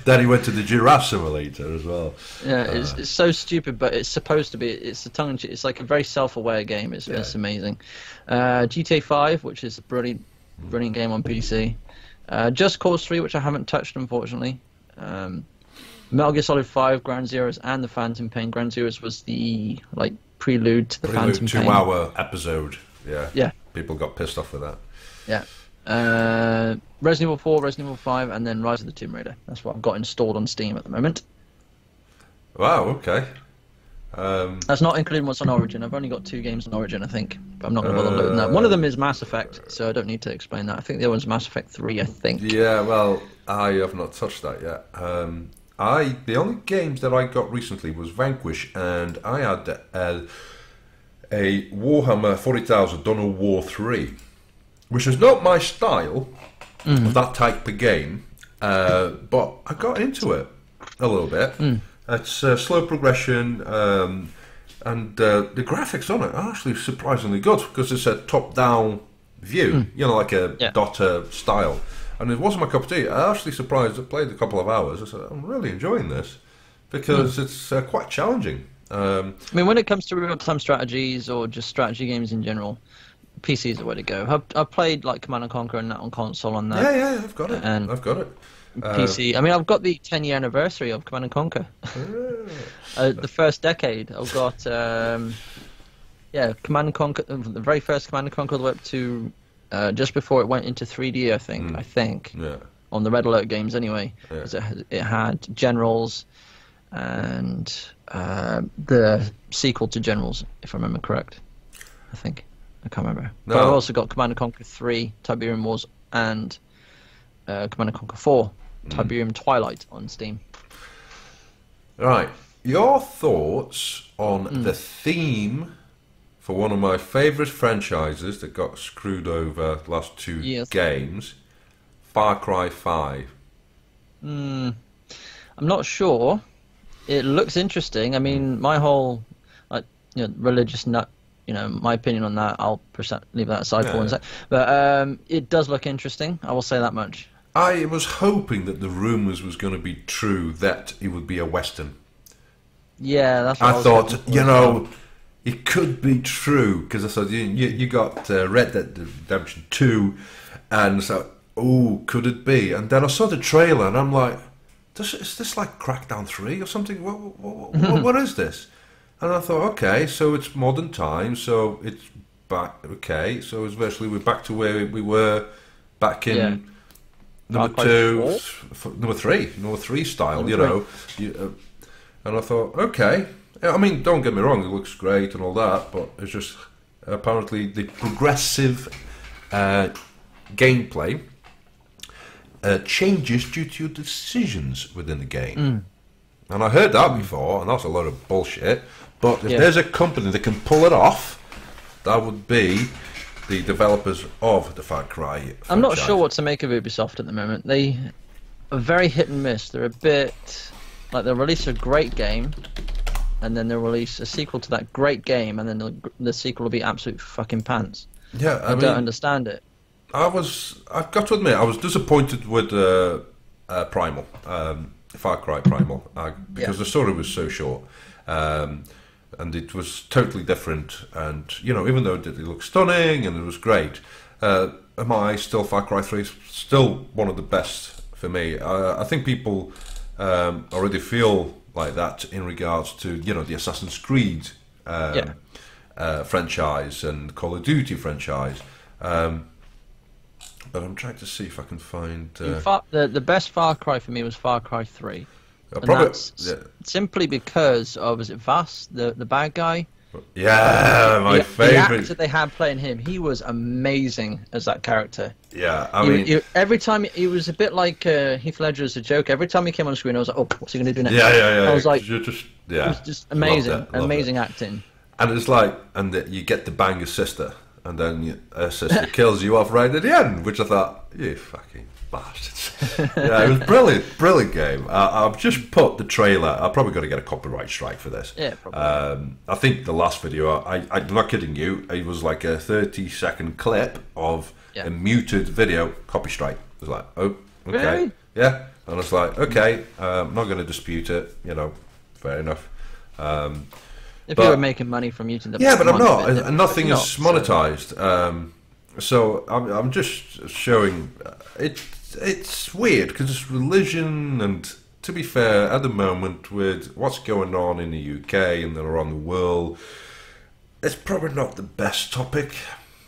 Then he went to the Giraffe Simulator as well. Yeah, it's so stupid, but it's supposed to be. It's a tongue-in-cheek. It's like a very self-aware game. It's amazing. GTA 5, which is a brilliant game on PC. Just Cause 3, which I haven't touched, unfortunately. Metal Gear Solid 5, Ground Zeroes, and the Phantom Pain. Ground Zeroes was the prelude to the Phantom Pain. 2-hour episode. Yeah. People got pissed off with that. Yeah. Resident Evil 4, Resident Evil 5, and then Rise of the Tomb Raider. That's what I've got installed on Steam at the moment. Wow, okay. That's not including what's on Origin. I've only got 2 games on Origin, I think. But I'm not going to bother loading that. One of them is Mass Effect, so I don't need to explain that. I think the other one's Mass Effect 3, I think. Yeah, well, I have not touched that yet. The only games that I got recently was Vanquish, and I had a Warhammer 40,000 Dawn of War 3, which is not my style of that type of game, but I got into it a little bit. It's slow progression, and the graphics on it are actually surprisingly good because it's a top-down view, like a Dota style. And it wasn't my cup of tea. I was actually surprised. I played a couple of hours. I said, I'm really enjoying this because it's quite challenging. I mean, when it comes to real-time strategies or just strategy games in general, PC is the way to go. I've played like Command and Conquer and that on console on that. Yeah, I've got it. And I've got it. PC. I mean, I've got the 10-year anniversary of Command and Conquer. The first decade. I've got Command and Conquer, the very first Command and Conquer, all the way up to just before it went into 3D. I think. Yeah. On the Red Alert games, anyway. Yeah. It had Generals and the sequel to Generals, if I remember correct. I think. I can't remember. No. But I've also got Command & Conquer 3, Tiberium Wars, and Command & Conquer 4, Tiberium Twilight on Steam. Right. Your thoughts on the theme for one of my favourite franchises that got screwed over the last 2 games, Far Cry 5? I'm not sure. It looks interesting. I mean, my whole religious nut, my opinion on that, I'll leave that aside for one sec. But it does look interesting. I will say that much. I was hoping that the rumours was going to be true, that it would be a Western. Yeah, that's what I thought, it could be true, because I thought you got Red Dead Redemption 2, and so, could it be? And then I saw the trailer, and I'm like, is this like Crackdown 3 or something? What is this? And I thought, okay, so it's modern times, so it's back. Okay, so it's virtually we're back to where we were back in number 3 style, and I thought, okay. I mean, don't get me wrong, it looks great and all that, but it's just apparently the progressive gameplay changes due to your decisions within the game. And I heard that before, and that's a lot of bullshit. But if there's a company that can pull it off, that would be the developers of the Far Cry franchise. I'm not sure what to make of Ubisoft at the moment. They are very hit and miss. They're a bit like they'll release a great game, and then they'll release a sequel to that great game, and then the sequel will be absolute fucking pants. Yeah, I mean, don't understand it. I've got to admit, I was disappointed with Primal, Far Cry Primal, because the story was so short. And it was totally different, and even though it looked stunning and it was great, still Far Cry 3 is still one of the best for me. I think people already feel like that in regards to the Assassin's Creed franchise and Call of Duty franchise. But I'm trying to see if I can find the best Far Cry for me was Far Cry 3. Simply because of, was it Vass, the bad guy? Yeah, my favourite. The actor they had playing him, he was amazing as that character. Yeah, I mean... every time, he was a bit like Heath Ledger as a joke. Every time he came on screen, I was like, oh, what's he going to do next? Yeah. I was like, it was just amazing, amazing acting. And it's like, you get to bang your sister, and then her sister kills you off right at the end, which I thought, you fucking bastards. Yeah, it was brilliant game. I've just put the trailer. I've probably got to get a copyright strike for this. Yeah, probably. I think the last video, I'm not kidding you, it was like a 30-second clip of a muted video. Copy strike. It was like, oh, okay, really? Yeah, and it's like, okay, I'm not going to dispute it. Fair enough. If you were making money from muting the but I'm not. Nothing is monetized. So I'm just showing it's weird because it's religion, and to be fair, at the moment with what's going on in the UK and around the world, it's probably not the best topic.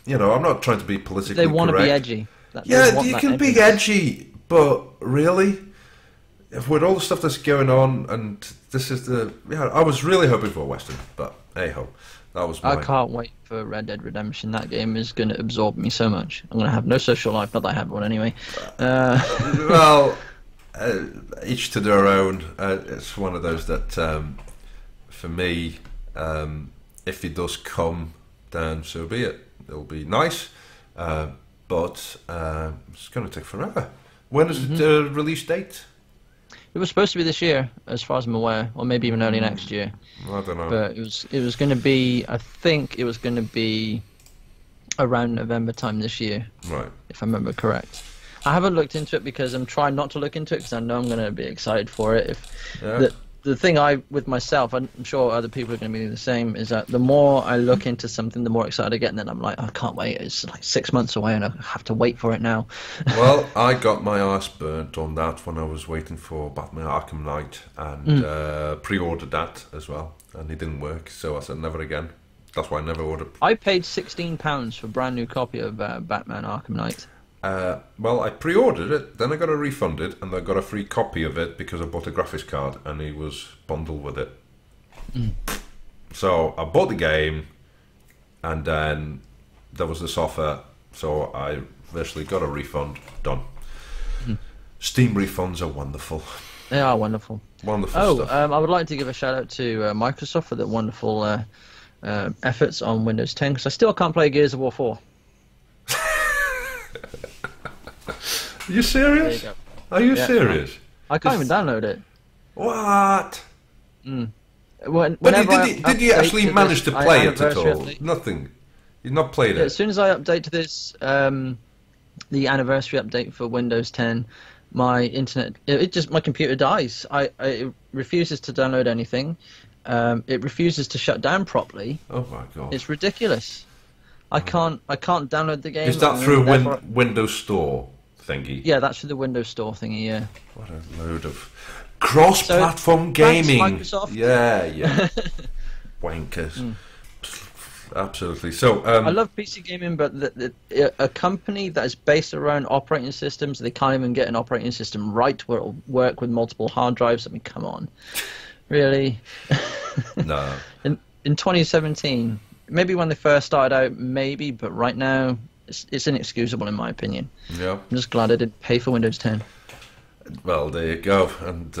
I'm not trying to be politically correct. They want to be edgy. You can be edgy, but really, with all the stuff that's going on, and this is I was really hoping for a Western, but hey ho. I can't wait for Red Dead Redemption. That game is going to absorb me so much. I'm going to have no social life. Not that I have one anyway. Well, each to their own. It's one of those that, for me, if it does come, then so be it. It'll be nice, but it's going to take forever. When is the release date? It was supposed to be this year, as far as I'm aware, or maybe even early next year. I don't know. But it was going to be, I think it was going to be around November time this year. Right. If I remember correct. I haven't looked into it because I'm trying not to look into it because I know I'm going to be excited for it. The thing with myself, I'm sure other people are going to be the same, is that the more I look into something, the more excited I get, and then I'm like, I can't wait. It's like 6 months away, and I have to wait for it now. Well, I got my ass burnt on that when I was waiting for Batman Arkham Knight, and pre-ordered that as well, and it didn't work, so I said never again. That's why I never ordered. I paid £16 for a brand new copy of Batman Arkham Knight. Well, I pre-ordered it, then I got it refunded, and I got a free copy of it because I bought a graphics card, and it was bundled with it. So I bought the game, and then there was this offer, so I virtually got a refund. Done. Steam refunds are wonderful. They are wonderful. Wonderful stuff. I would like to give a shout out to Microsoft for their wonderful efforts on Windows 10, because I still can't play Gears of War 4. Are you serious? Are you serious? I can't even download it. What? But did you actually manage to play it at all? Nothing. You've not played it. As soon as I update to this, the anniversary update for Windows 10, my internet, my computer dies. It refuses to download anything. It refuses to shut down properly. Oh my god! It's ridiculous. I can't download the game. Is that through Windows Store thingy? Yeah, that's through the Windows Store thingy. Yeah. What a load of cross-platform gaming. Thanks, Microsoft. Yeah. Wankers. Absolutely. So I love PC gaming, but a company that is based around operating systems, they can't even get an operating system right where it'll work with multiple hard drives. I mean, come on, really? No. In 2017, maybe when they first started out, maybe, but right now, it's inexcusable in my opinion. Yeah. I'm just glad I didn't pay for Windows 10. Well, there you go. And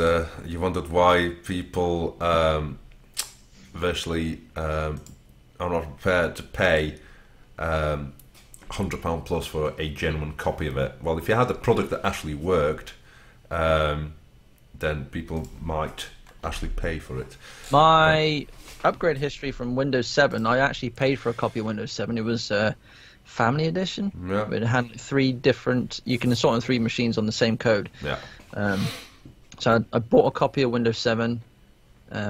you wondered why people virtually are not prepared to pay £100 plus for a genuine copy of it. Well, if you had a product that actually worked, then people might actually pay for it. My upgrade history from Windows 7, I actually paid for a copy of Windows 7. It was Family Edition. Yeah. It had 3 different, you can install on 3 machines on the same code. Yeah. So I bought a copy of Windows 7,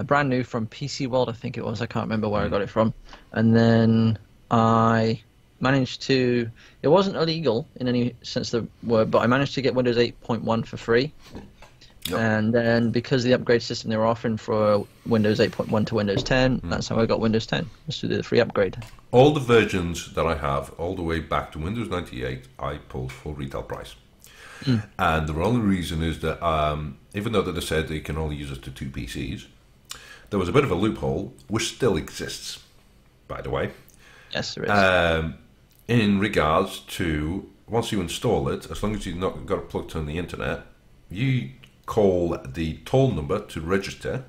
brand new from PC World, I think it was. I can't remember where I got it from. And then I managed to, it wasn't illegal in any sense of the word, but I managed to get Windows 8.1 for free. Yep. And then because of the upgrade system they were offering for Windows 8.1 to Windows 10, that's how I got Windows 10, was to do the free upgrade. All the versions that I have, all the way back to Windows 98, I pulled full retail price. And the only reason is that even though they said they can only use it to 2 PCs, there was a bit of a loophole, which still exists, by the way. Yes, there is. In regards to, once you install it, as long as you've not got it plugged on the internet, you call the toll number to register,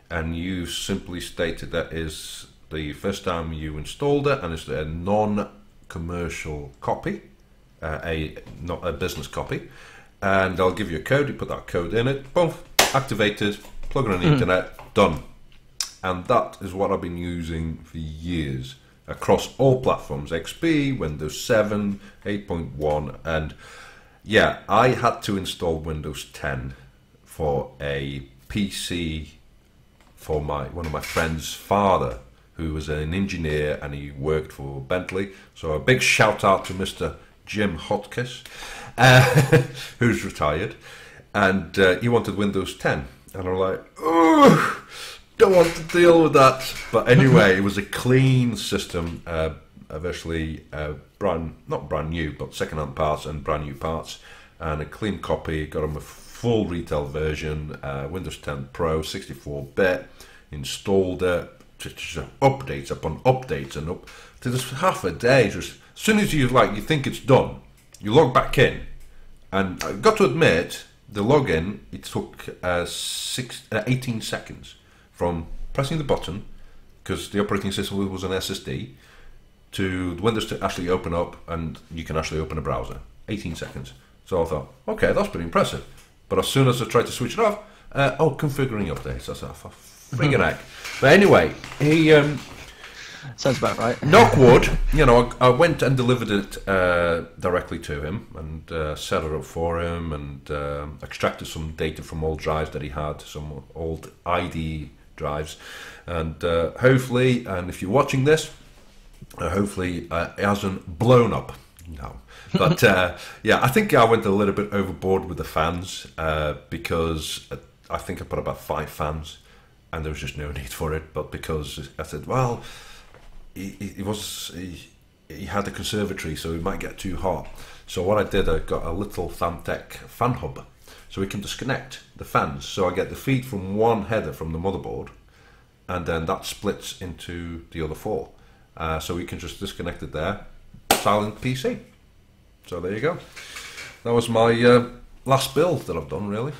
and you simply stated that is the first time you installed it, and it's a non-commercial copy, not a business copy, and they'll give you a code. You put that code in it, boom, activated, plug it on the internet, done. And that is what I've been using for years across all platforms: XP, Windows 7, 8.1, and yeah, I had to install Windows 10 for a PC for one of my friend's father, who was an engineer and he worked for Bentley. So a big shout out to Mr. Jim Hotkiss, who's retired, and he wanted Windows 10, and I'm like, oh, don't want to deal with that. But anyway, it was a clean system, virtually not brand new, but second-hand parts and brand new parts, and a clean copy. Got him a full retail version, Windows 10 Pro, 64-bit, installed it, just updates upon updates, and up to this half a day. Just as soon as you think it's done, you log back in, and I got to admit, the login, it took 18 seconds from pressing the button, because the operating system was an SSD, to the Windows to actually open up, and you can actually open a browser. 18 seconds. So I thought, okay, that's pretty impressive. But as soon as I tried to switch it off, configuring updates. I thought, for friggin' heck. But anyway, he Sounds about right. knock wood, I went and delivered it directly to him, and set it up for him, and extracted some data from old drives that he had, some old ID drives, and hopefully, and if you're watching this, hopefully it hasn't blown up. No. But yeah, I think I went a little bit overboard with the fans, because I think I put about 5 fans, and there was just no need for it. But because I said, well, he had a conservatory, so it might get too hot. So what I did, I got a little Fantech fan hub, so we can disconnect the fans. So I get the feed from one header from the motherboard, and then that splits into the other 4. So we can just disconnect it there, silent PC. So there you go. That was my last build that I've done, really.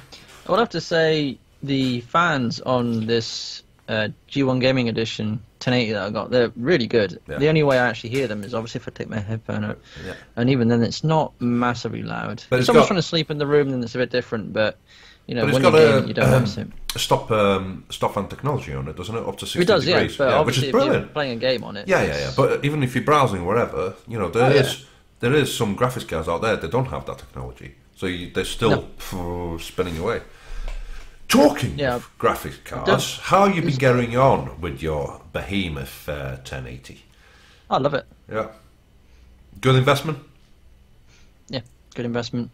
I would have to say the fans on this G1 Gaming Edition 1080 that I got, they're really good. Yeah. The only way I actually hear them is obviously if I take my headphone out. Yeah. And even then it's not massively loud. But if someone's trying to sleep in the room, then it's a bit different, but when you're gaming, you don't have to. Stop fan technology on it, doesn't it? Up to 60 It does, degrees. yeah, but which obviously is if brilliant. you're playing a game on it. Yeah. But even if you're browsing wherever, there is some graphics cards out there that don't have that technology, so they're still spinning away. Talking of graphics cards, how have you been getting on with your behemoth 1080? I love it. Yeah, good investment. Yeah, good investment.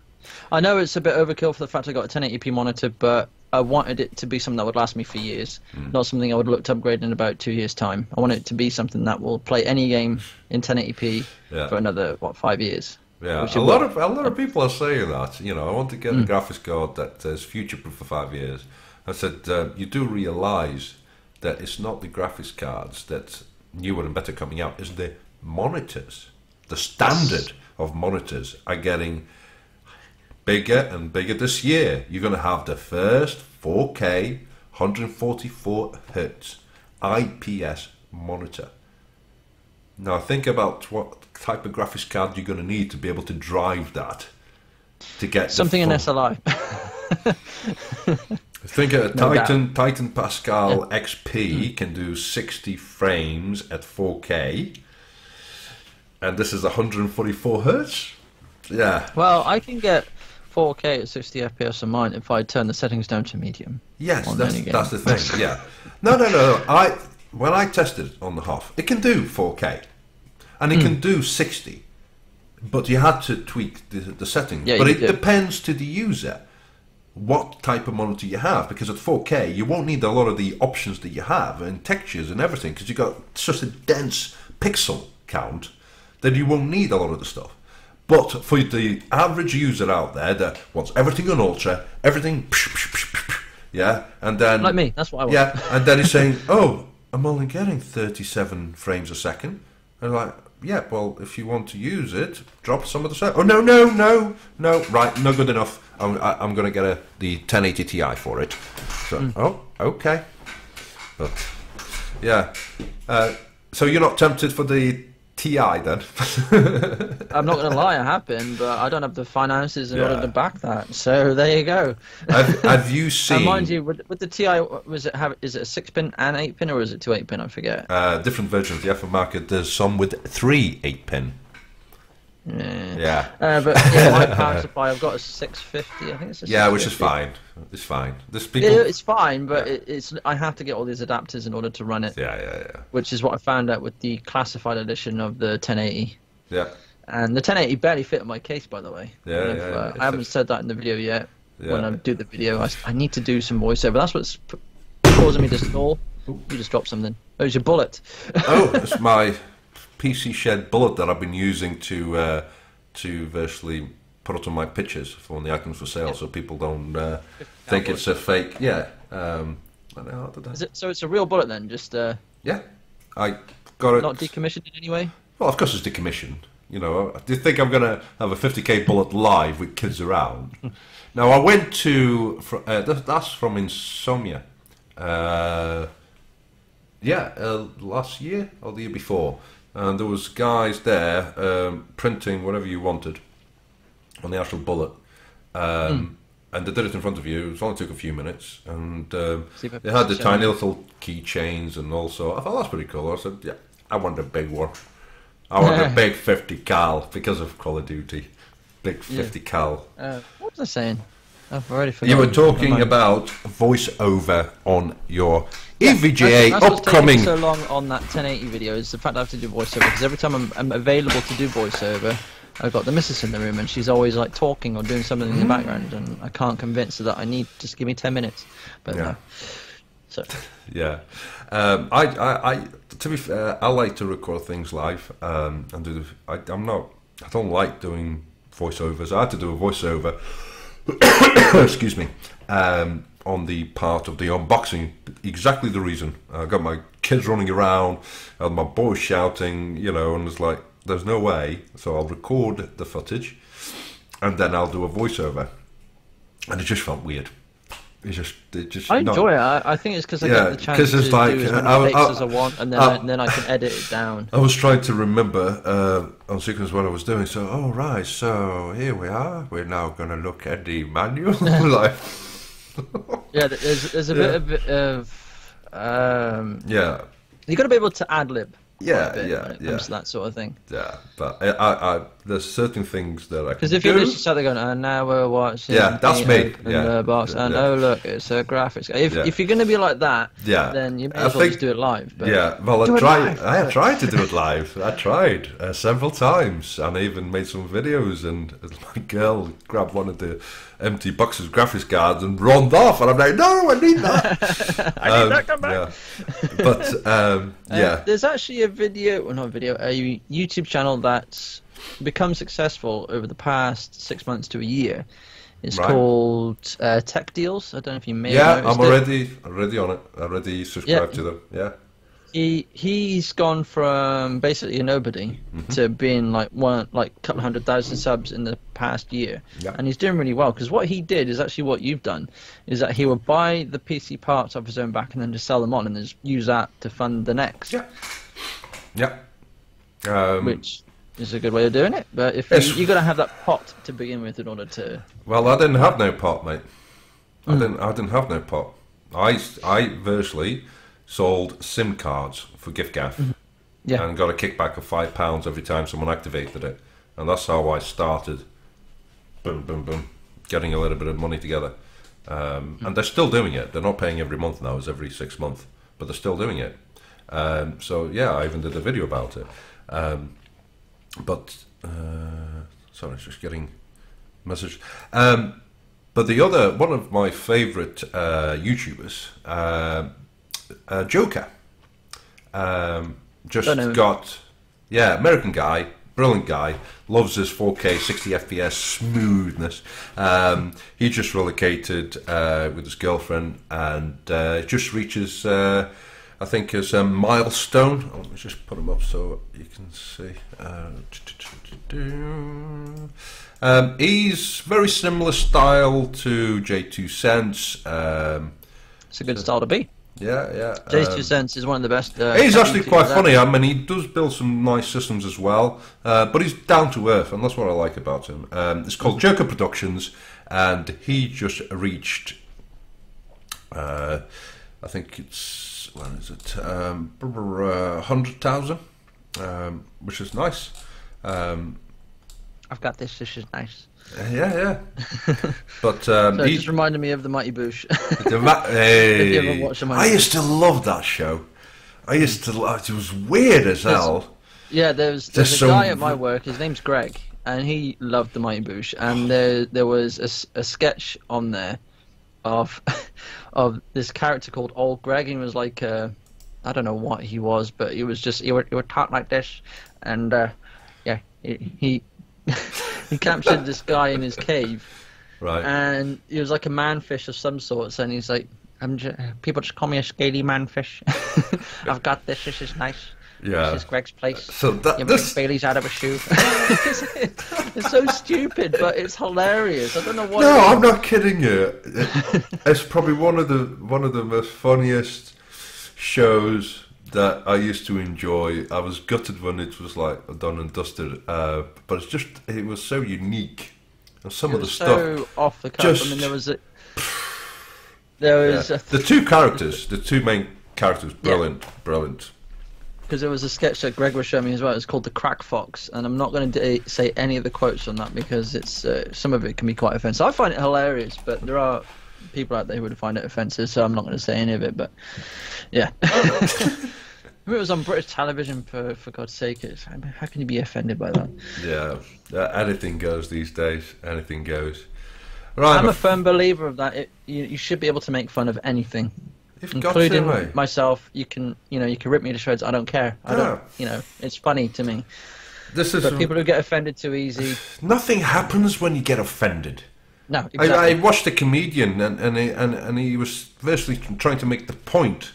I know it's a bit overkill for the fact I got a 1080p monitor, but I wanted it to be something that would last me for years, not something I would look to upgrade in about 2 years' time. I want it to be something that will play any game in 1080p for another 5 years. Yeah, a lot of people are saying that. I want to get a graphics card that is future-proof for 5 years. I said, you do realise that it's not the graphics cards that's newer and better coming out, it's the monitors the standard of monitors are getting bigger and bigger this year. You're going to have the first 4K 144 Hz IPS monitor. Now think about what type of graphics card you're going to need to be able to drive that, to get something in SLI. Think a Titan Pascal XP can do 60 frames at 4K, and this is 144 Hz. Yeah. Well, I can get 4K at 60 FPS on mine if I turn the settings down to medium. Yes, that's the thing. Yeah. No. When I tested it on the Hoff, it can do 4K, and it can do 60, but you had to tweak the settings. Yeah, but it depends to the user what type of monitor you have, because at 4K you won't need a lot of the options that you have and textures and everything, because you've got such a dense pixel count that you won't need a lot of the stuff. But for the average user out there that wants everything on ultra, everything, yeah, and then like me, that's what I want. Yeah, and then he's saying, "Oh, I'm only getting 37 frames a second." And I'm like, yeah, well, if you want to use it, drop some of the set. Oh no, right, not good enough. I'm going to get the 1080 Ti for it. So, oh, okay, but yeah. So you're not tempted for the Ti then? I'm not going to lie, I have been, but I don't have the finances in order to back that. So there you go. Have you seen? And mind you, with the Ti, is it a 6-pin and 8-pin, or is it 2 8-pin? I forget. Different versions. The aftermarket. There's some with 3 8-pin. Yeah. But my power supply, I've got a 650. I think it's a 650. Yeah, which is fine. It's fine. It's fine, but I have to get all these adapters in order to run it. Yeah. Which is what I found out with the classified edition of the 1080. Yeah. And the 1080 barely fit in my case, by the way. Yeah. I haven't said that in the video yet. Yeah. When I do the video, I need to do some voiceover. That's what's causing me to stall. You just dropped something. Oh, it's your bullet. Oh, it's my PC Shed bullet that I've been using to virtually put it on my pictures for the items for sale, so people don't think it's a fake. Yeah. So it's a real bullet then? Just yeah, I got it. Not decommissioned in any way? Well, of course it's decommissioned. You know, do you think I'm gonna have a 50k bullet live with kids around? Now I went to that's from Insomnia. Last year or the year before. And there was guys there printing whatever you wanted on the actual bullet, and they did it in front of you. It only took a few minutes, and they had the tiny little keychains, and also I thought that's pretty cool. I said, yeah, I want a big one. I want a big 50 cal because of Call of Duty. Big 50 cal. What was I saying? I've already forgotten. You were talking about voiceover on your EVGA upcoming. What's taking so long on that 1080 video is the fact I have to do voiceover, because every time I'm available to do voiceover, I've got the missus in the room and she's always like talking or doing something in the background, and I can't convince her that I need just give me 10 minutes. But no. So yeah, I to be fair, I like to record things live and do. I don't like doing voiceovers. I had to do a voiceover. Excuse me. On the part of the unboxing, exactly the reason. I got my kids running around, and my boys shouting, you know, and it's like, there's no way. So I'll record the footage, and then I'll do a voiceover, and it just felt weird. It just. I enjoy it. I think it's because I get the chance to do as many takes as I want, and then I can edit it down. I was trying to remember on sequence what I was doing. So, oh right, so here we are. We're now going to look at the manual. Like, yeah, there's a bit of yeah. You got to be able to ad lib. Yeah, when it comes to that sort of thing. Yeah, but I there's certain things that I can do. Because if you literally sat there going, and now we're watching that's me. The box, and oh look, it's a graphics. If you're going to be like that, then you may as well just do it live. But well, I tried to do it live. I tried several times, and I even made some videos, and my girl grabbed one of the empty boxes of graphics cards and runned off, and I'm like, no, I need that. I need that, come back. Yeah. But there's actually a YouTube channel that's become successful over the past 6 months to a year. It's called Tech Deals. I don't know if you may know. I'm already on it. I already subscribed to them. Yeah. He's gone from basically a nobody to being like a couple 100,000 subs in the past year, and he's doing really well. Because what he did is actually what you've done, is that he would buy the PC parts off his own back and then just sell them on, and then just use that to fund the next. Which is a good way of doing it. But if you got to have that pot to begin with in order to. Well, I didn't have no pot, mate. I didn't have no pot. I virtually sold SIM cards for gift-gaff and got a kickback of £5 every time someone activated it, and that's how I started. Boom, boom, boom, getting a little bit of money together, and they're still doing it. They're not paying every month now; it's every 6 months, but they're still doing it. So yeah, I even did a video about it. Sorry, just getting message. But the other one of my favourite YouTubers. Joker just got American guy, brilliant guy, loves his 4K 60 FPS smoothness. He just relocated with his girlfriend and just reaches I think his milestone. Let me just put him up so you can see. He's very similar style to J2 Sense. It's a good style to be. Yeah. J2 Sense is one of the best. He's actually quite funny. I mean, he does build some nice systems as well, but he's down to earth, and that's what I like about him. It's called Joker Productions, and he just reached. I think it's when is it? 100,000, which is nice. I've got this. This is nice. Yeah. But so it just reminded me of the Mighty Boosh. Hey, if you ever watched I used to love that show. It was weird as hell. Yeah, there's a guy at my work. His name's Greg, and he loved the Mighty Boosh. And there was a sketch on there of this character called Old Greg. And he was like, I don't know what he was, but he was just he would talk like this, and he. He captured this guy in his cave, right? And he was like a manfish of some sorts, and he's like, people just call me a scaly manfish. I've got this. This is nice. Yeah. This is Greg's place. So this Bailey's out of a shoe. It's so stupid, but it's hilarious. I don't know what. No, I'm not kidding you. It's probably one of the most funniest shows that I used to enjoy. I was gutted when it was like done and dusted, but it was so unique. And some of the stuff so off the cuff. I mean, there was the two main characters, brilliant. Because there was a sketch that Greg was showing me as well. It's called The Crack Fox, and I'm not going to say any of the quotes on that because it's some of it can be quite offensive. I find it hilarious, but there are people out there who would find it offensive, so I'm not going to say any of it. But yeah. It was on British television, for God's sake. How can you be offended by that? Yeah, anything goes these days. Anything goes. Right, I'm a firm believer of that. You should be able to make fun of anything, including myself. You can rip me to shreds. I don't care. I don't. It's funny to me. But people who get offended too easy. Nothing happens when you get offended. No, exactly. I watched a comedian and he was virtually trying to make the point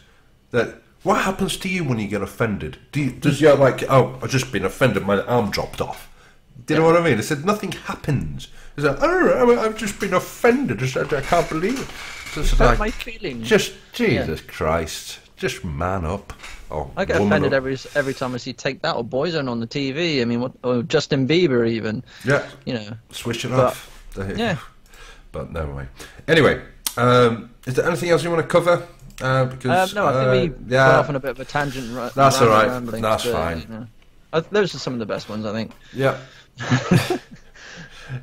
that. What happens to you when you get offended? Does you like, I've just been offended, my arm dropped off? Do you know what I mean? I said, nothing happens. It's like, I've just been offended. I can't believe it. It's like, my feelings. Just, Jesus Christ. Just man up. I get offended every time I see Take That or Boyzone on the TV. I mean, or Justin Bieber even. Yeah. Switch it off. Yeah. But no way. Anyway, is there anything else you want to cover? Because no, I think we got off on a bit of a tangent. That's all right. That's fine. Those are some of the best ones, I think. Yeah.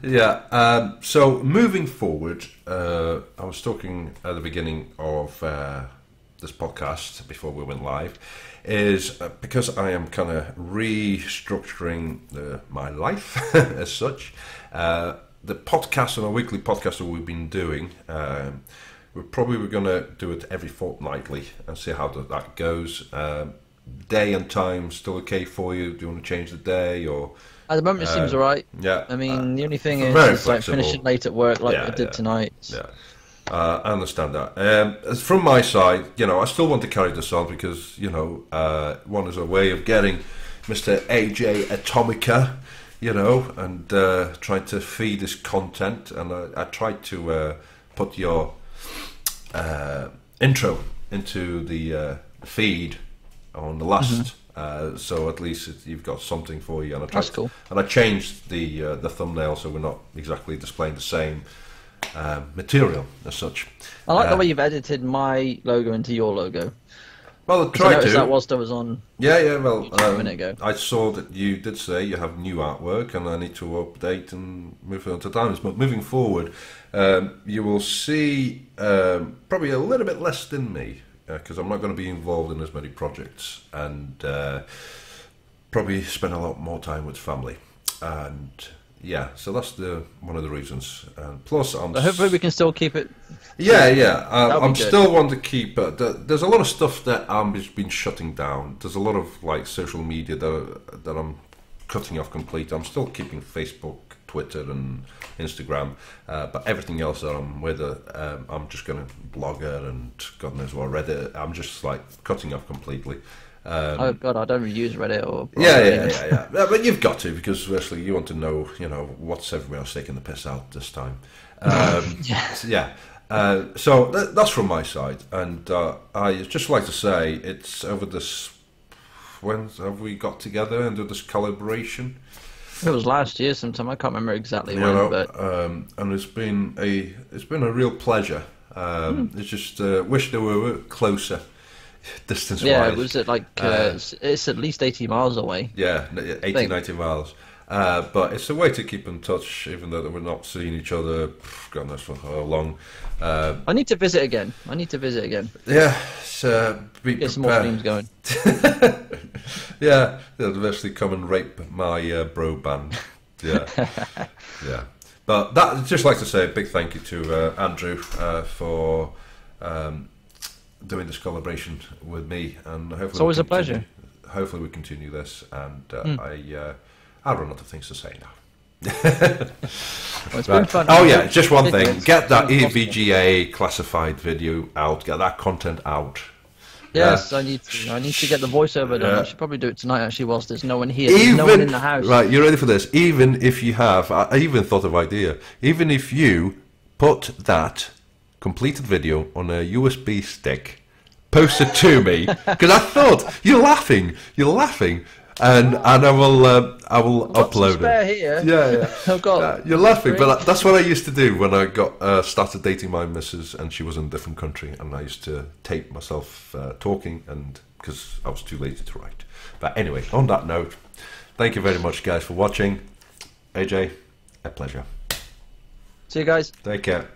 Yeah. So moving forward, I was talking at the beginning of this podcast before we went live, is because I am kind of restructuring my life as such. The podcast and a weekly podcast that we've been doing. We're going to do it every fortnightly and see how that goes. Day and time still okay for you? Do you want to change the day or? At the moment, it seems alright. Yeah. I mean, the only thing is like finishing late at work, like I did tonight. Yeah. I understand that. As from my side, you know, I still want to carry this on because, you know, one is a way of getting Mr. AJ Atomica, you know, and trying to feed this content. And I tried to put your intro into the feed on the last, so at least you've got something for you. And That's cool. And I changed the thumbnail so we're not exactly displaying the same material as such. I like the way you've edited my logo into your logo. Well, I tried to. That whilst I was on. Yeah. Well, a minute ago. I saw that you did say you have new artwork, and I need to update and move on to times. But moving forward, you will see probably a little bit less than me because I'm not going to be involved in as many projects, and probably spend a lot more time with family. And yeah, so that's one of the reasons. And plus, hopefully we can still keep it. Yeah. I'm still want to keep. There's a lot of stuff that I'm just been shutting down. There's a lot of like social media that I'm cutting off completely. I'm still keeping Facebook, Twitter, and Instagram, but everything else that I'm with, I'm just going to Blogger and God knows what, Reddit. I'm just like cutting off completely. Oh God, I don't really use Reddit or. Yeah. But you've got to, because obviously you want to know, you know, what's everyone else taking the piss out this time. So that's from my side, and I just like to say it's over this. When have we got together and do this collaboration? It was last year sometime. I can't remember exactly when, but and it's been a real pleasure. It's just wish they were closer. Distance-wise. Yeah, was it like it's at least 80 miles away? Yeah, 80, 90 miles. But it's a way to keep in touch, even though we're not seeing each other. God knows for how long. I need to visit again. Yeah, get some more streams going. Yeah, they'll eventually come and rape my bro band. Yeah, yeah. But I'd just like to say a big thank you to Andrew for doing this collaboration with me, and hopefully it's always a pleasure. Hopefully we continue this, and I run out of things to say now. Well, it's been fun. Oh yeah, just one thing: get that EVGA classified video out. Get that content out. Yes, I need to get the voiceover done. I should probably do it tonight, actually, whilst there's no one here. There's no one in the house. Right, you ready for this? Even if you have, I even thought of an idea. Even if you put that completed video on a USB stick, post it to me, because I thought you're laughing, and I will upload spare it. Here. Yeah. I've got you're laughing, but that's what I used to do when I got started dating my missus, and she was in a different country, and I used to tape myself talking, and because I was too lazy to write. But anyway, on that note, thank you very much, guys, for watching. AJ, a pleasure. See you guys. Take care.